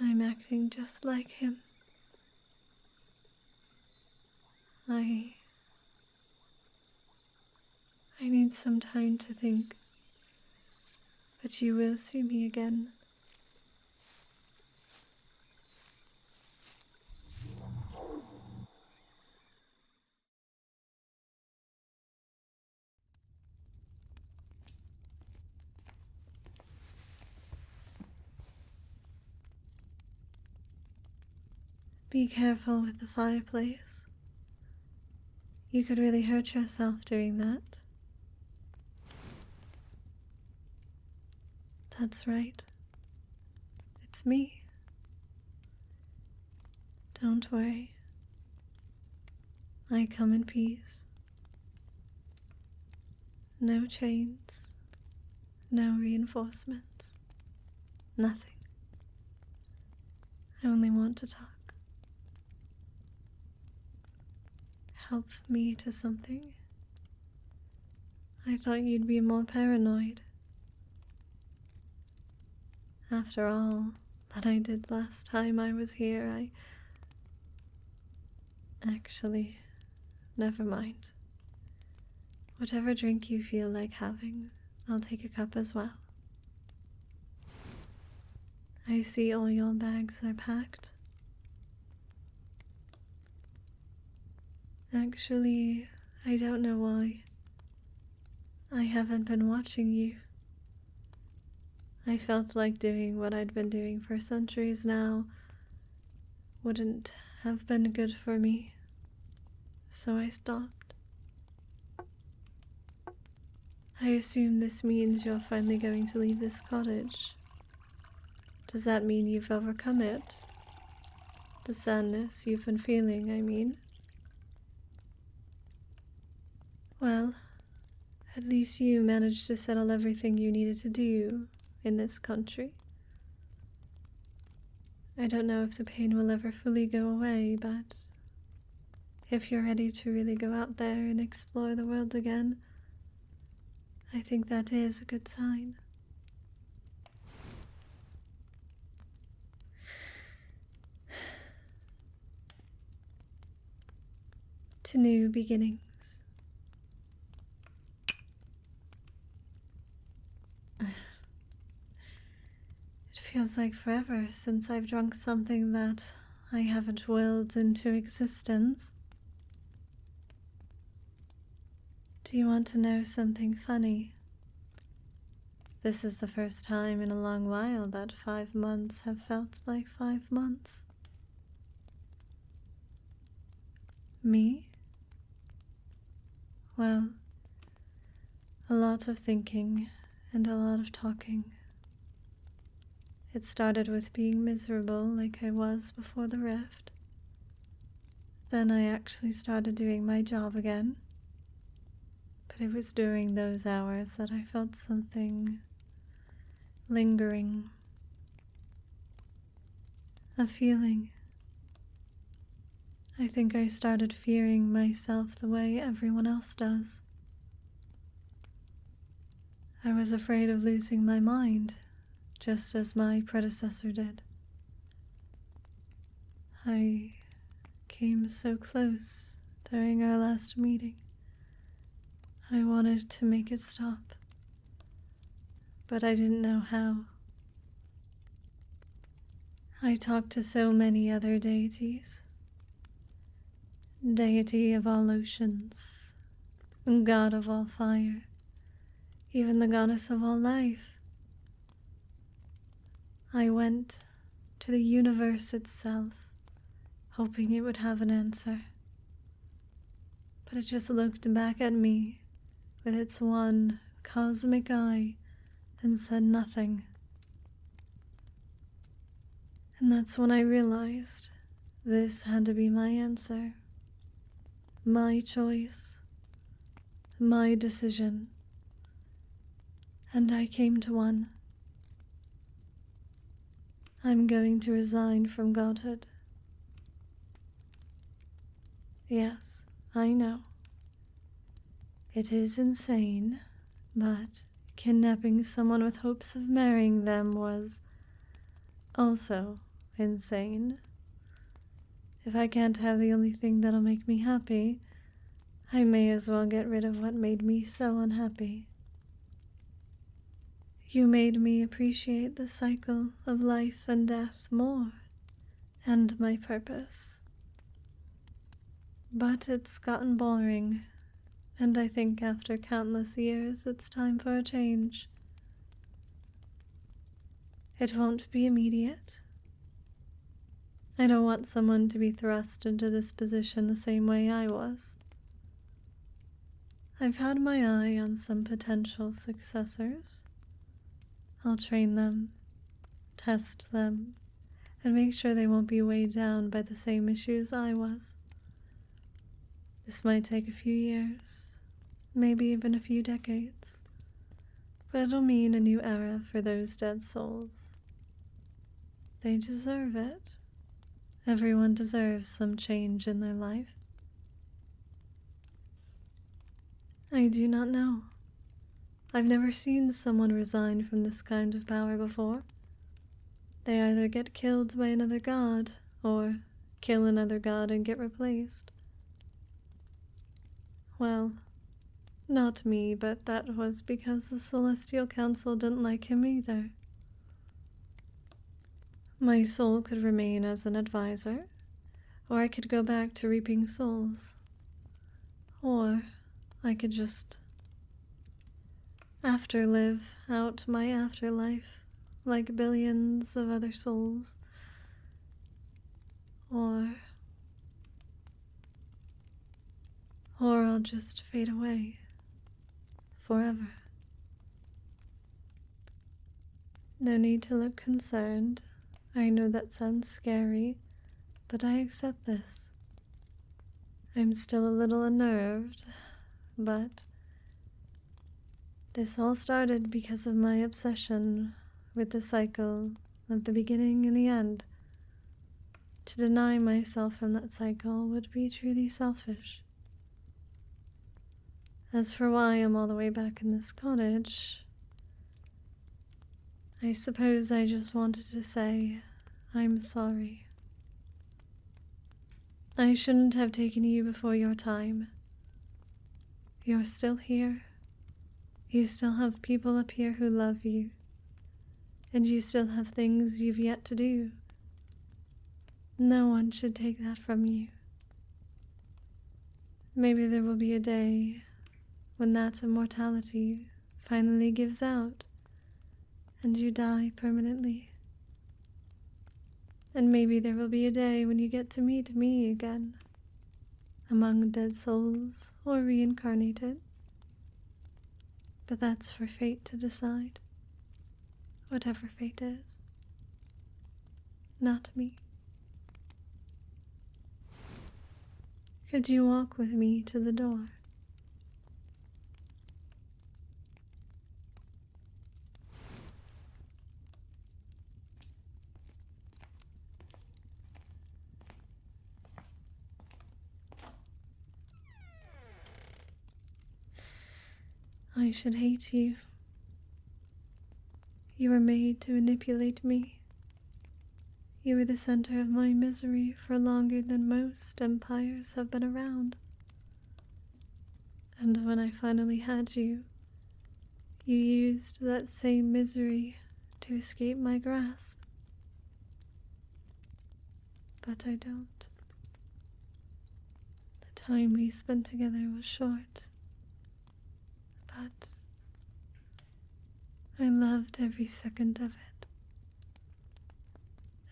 I'm acting just like him. I need some time to think, but you will see me again. Be careful with the fireplace. You could really hurt yourself doing that. That's right. It's me. Don't worry. I come in peace. No chains. No reinforcements. Nothing. I only want to talk. Help me to something. I thought you'd be more paranoid. After all that I did last time I was here, Actually, never mind. Whatever drink you feel like having, I'll take a cup as well. I see all your bags are packed. Actually, I don't know why. I haven't been watching you. I felt like doing what I'd been doing for centuries now wouldn't have been good for me, so I stopped. I assume this means you're finally going to leave this cottage. Does that mean you've overcome it? The sadness you've been feeling, I mean. Well, at least you managed to settle everything you needed to do in this country. I don't know if the pain will ever fully go away, but if you're ready to really go out there and explore the world again, I think that is a good sign. to new beginnings. It feels like forever since I've drunk something that I haven't willed into existence. Do you want to know something funny? This is the first time in a long while that 5 months have felt like 5 months. Me? Well, a lot of thinking and a lot of talking. It started with being miserable like I was before the rift. Then I actually started doing my job again. But it was during those hours that I felt something lingering. A feeling. I think I started fearing myself the way everyone else does. I was afraid of losing my mind, just as my predecessor did. I came so close during our last meeting. I wanted to make it stop, but I didn't know how. I talked to so many other deities. Deity of all oceans, god of all fire, even the goddess of all life. I went to the universe itself, hoping it would have an answer. But it just looked back at me with its one cosmic eye and said nothing. And that's when I realized this had to be my answer. My choice. My decision. And I came to one. I'm going to resign from godhood. Yes, I know. It is insane, but kidnapping someone with hopes of marrying them was also insane. If I can't have the only thing that'll make me happy, I may as well get rid of what made me so unhappy. You made me appreciate the cycle of life and death more, and my purpose. But it's gotten boring, and I think after countless years it's time for a change. It won't be immediate. I don't want someone to be thrust into this position the same way I was. I've had my eye on some potential successors. I'll train them, test them, and make sure they won't be weighed down by the same issues I was. This might take a few years, maybe even a few decades, but it'll mean a new era for those dead souls. They deserve it. Everyone deserves some change in their life. I do not know. I've never seen someone resign from this kind of power before. They either get killed by another god, or kill another god and get replaced. Well, not me, but that was because the Celestial Council didn't like him either. My soul could remain as an advisor, or I could go back to reaping souls. Or I could just afterlive out my afterlife like billions of other souls. Or I'll just fade away forever. No need to look concerned. I know that sounds scary, but I accept this. I'm still a little unnerved, but this all started because of my obsession with the cycle of the beginning and the end. To deny myself from that cycle would be truly selfish. As for why I'm all the way back in this cottage, I suppose I just wanted to say I'm sorry. I shouldn't have taken you before your time. You're still here. You still have people up here who love you. And you still have things you've yet to do. No one should take that from you. Maybe there will be a day when that immortality finally gives out and you die permanently. And maybe there will be a day when you get to meet me again, among dead souls or reincarnated. But that's for fate to decide, whatever fate is. Not me. Could you walk with me to the door? I should hate you. You were made to manipulate me. You were the center of my misery for longer than most empires have been around. And when I finally had you, you used that same misery to escape my grasp. But I don't. The time we spent together was short. But I loved every second of it.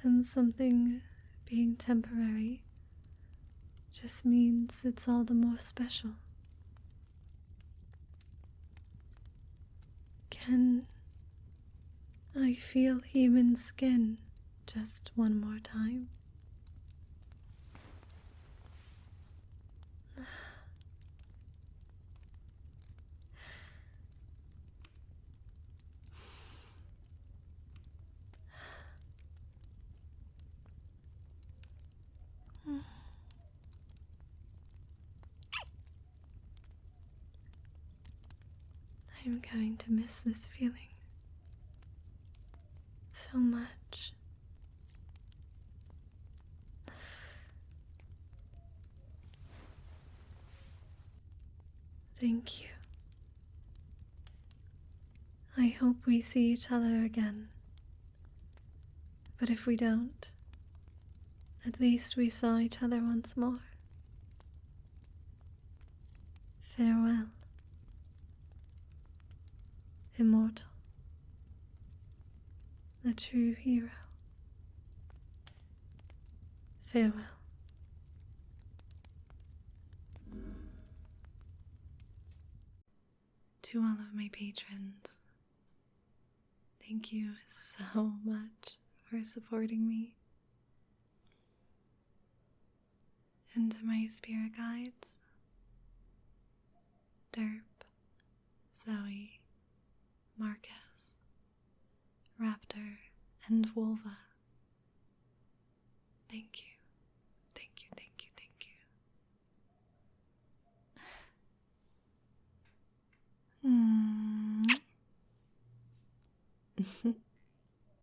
And something being temporary just means it's all the more special. Can I feel human skin just one more time? I'm going to miss this feeling so much. Thank you. I hope we see each other again. But if we don't, at least we saw each other once more. Farewell, immortal, the true hero. Farewell. To all of my patrons, thank you so much for supporting me. And to my spirit guides, Derp, Zoe, Marcus, Raptor, and Wolva,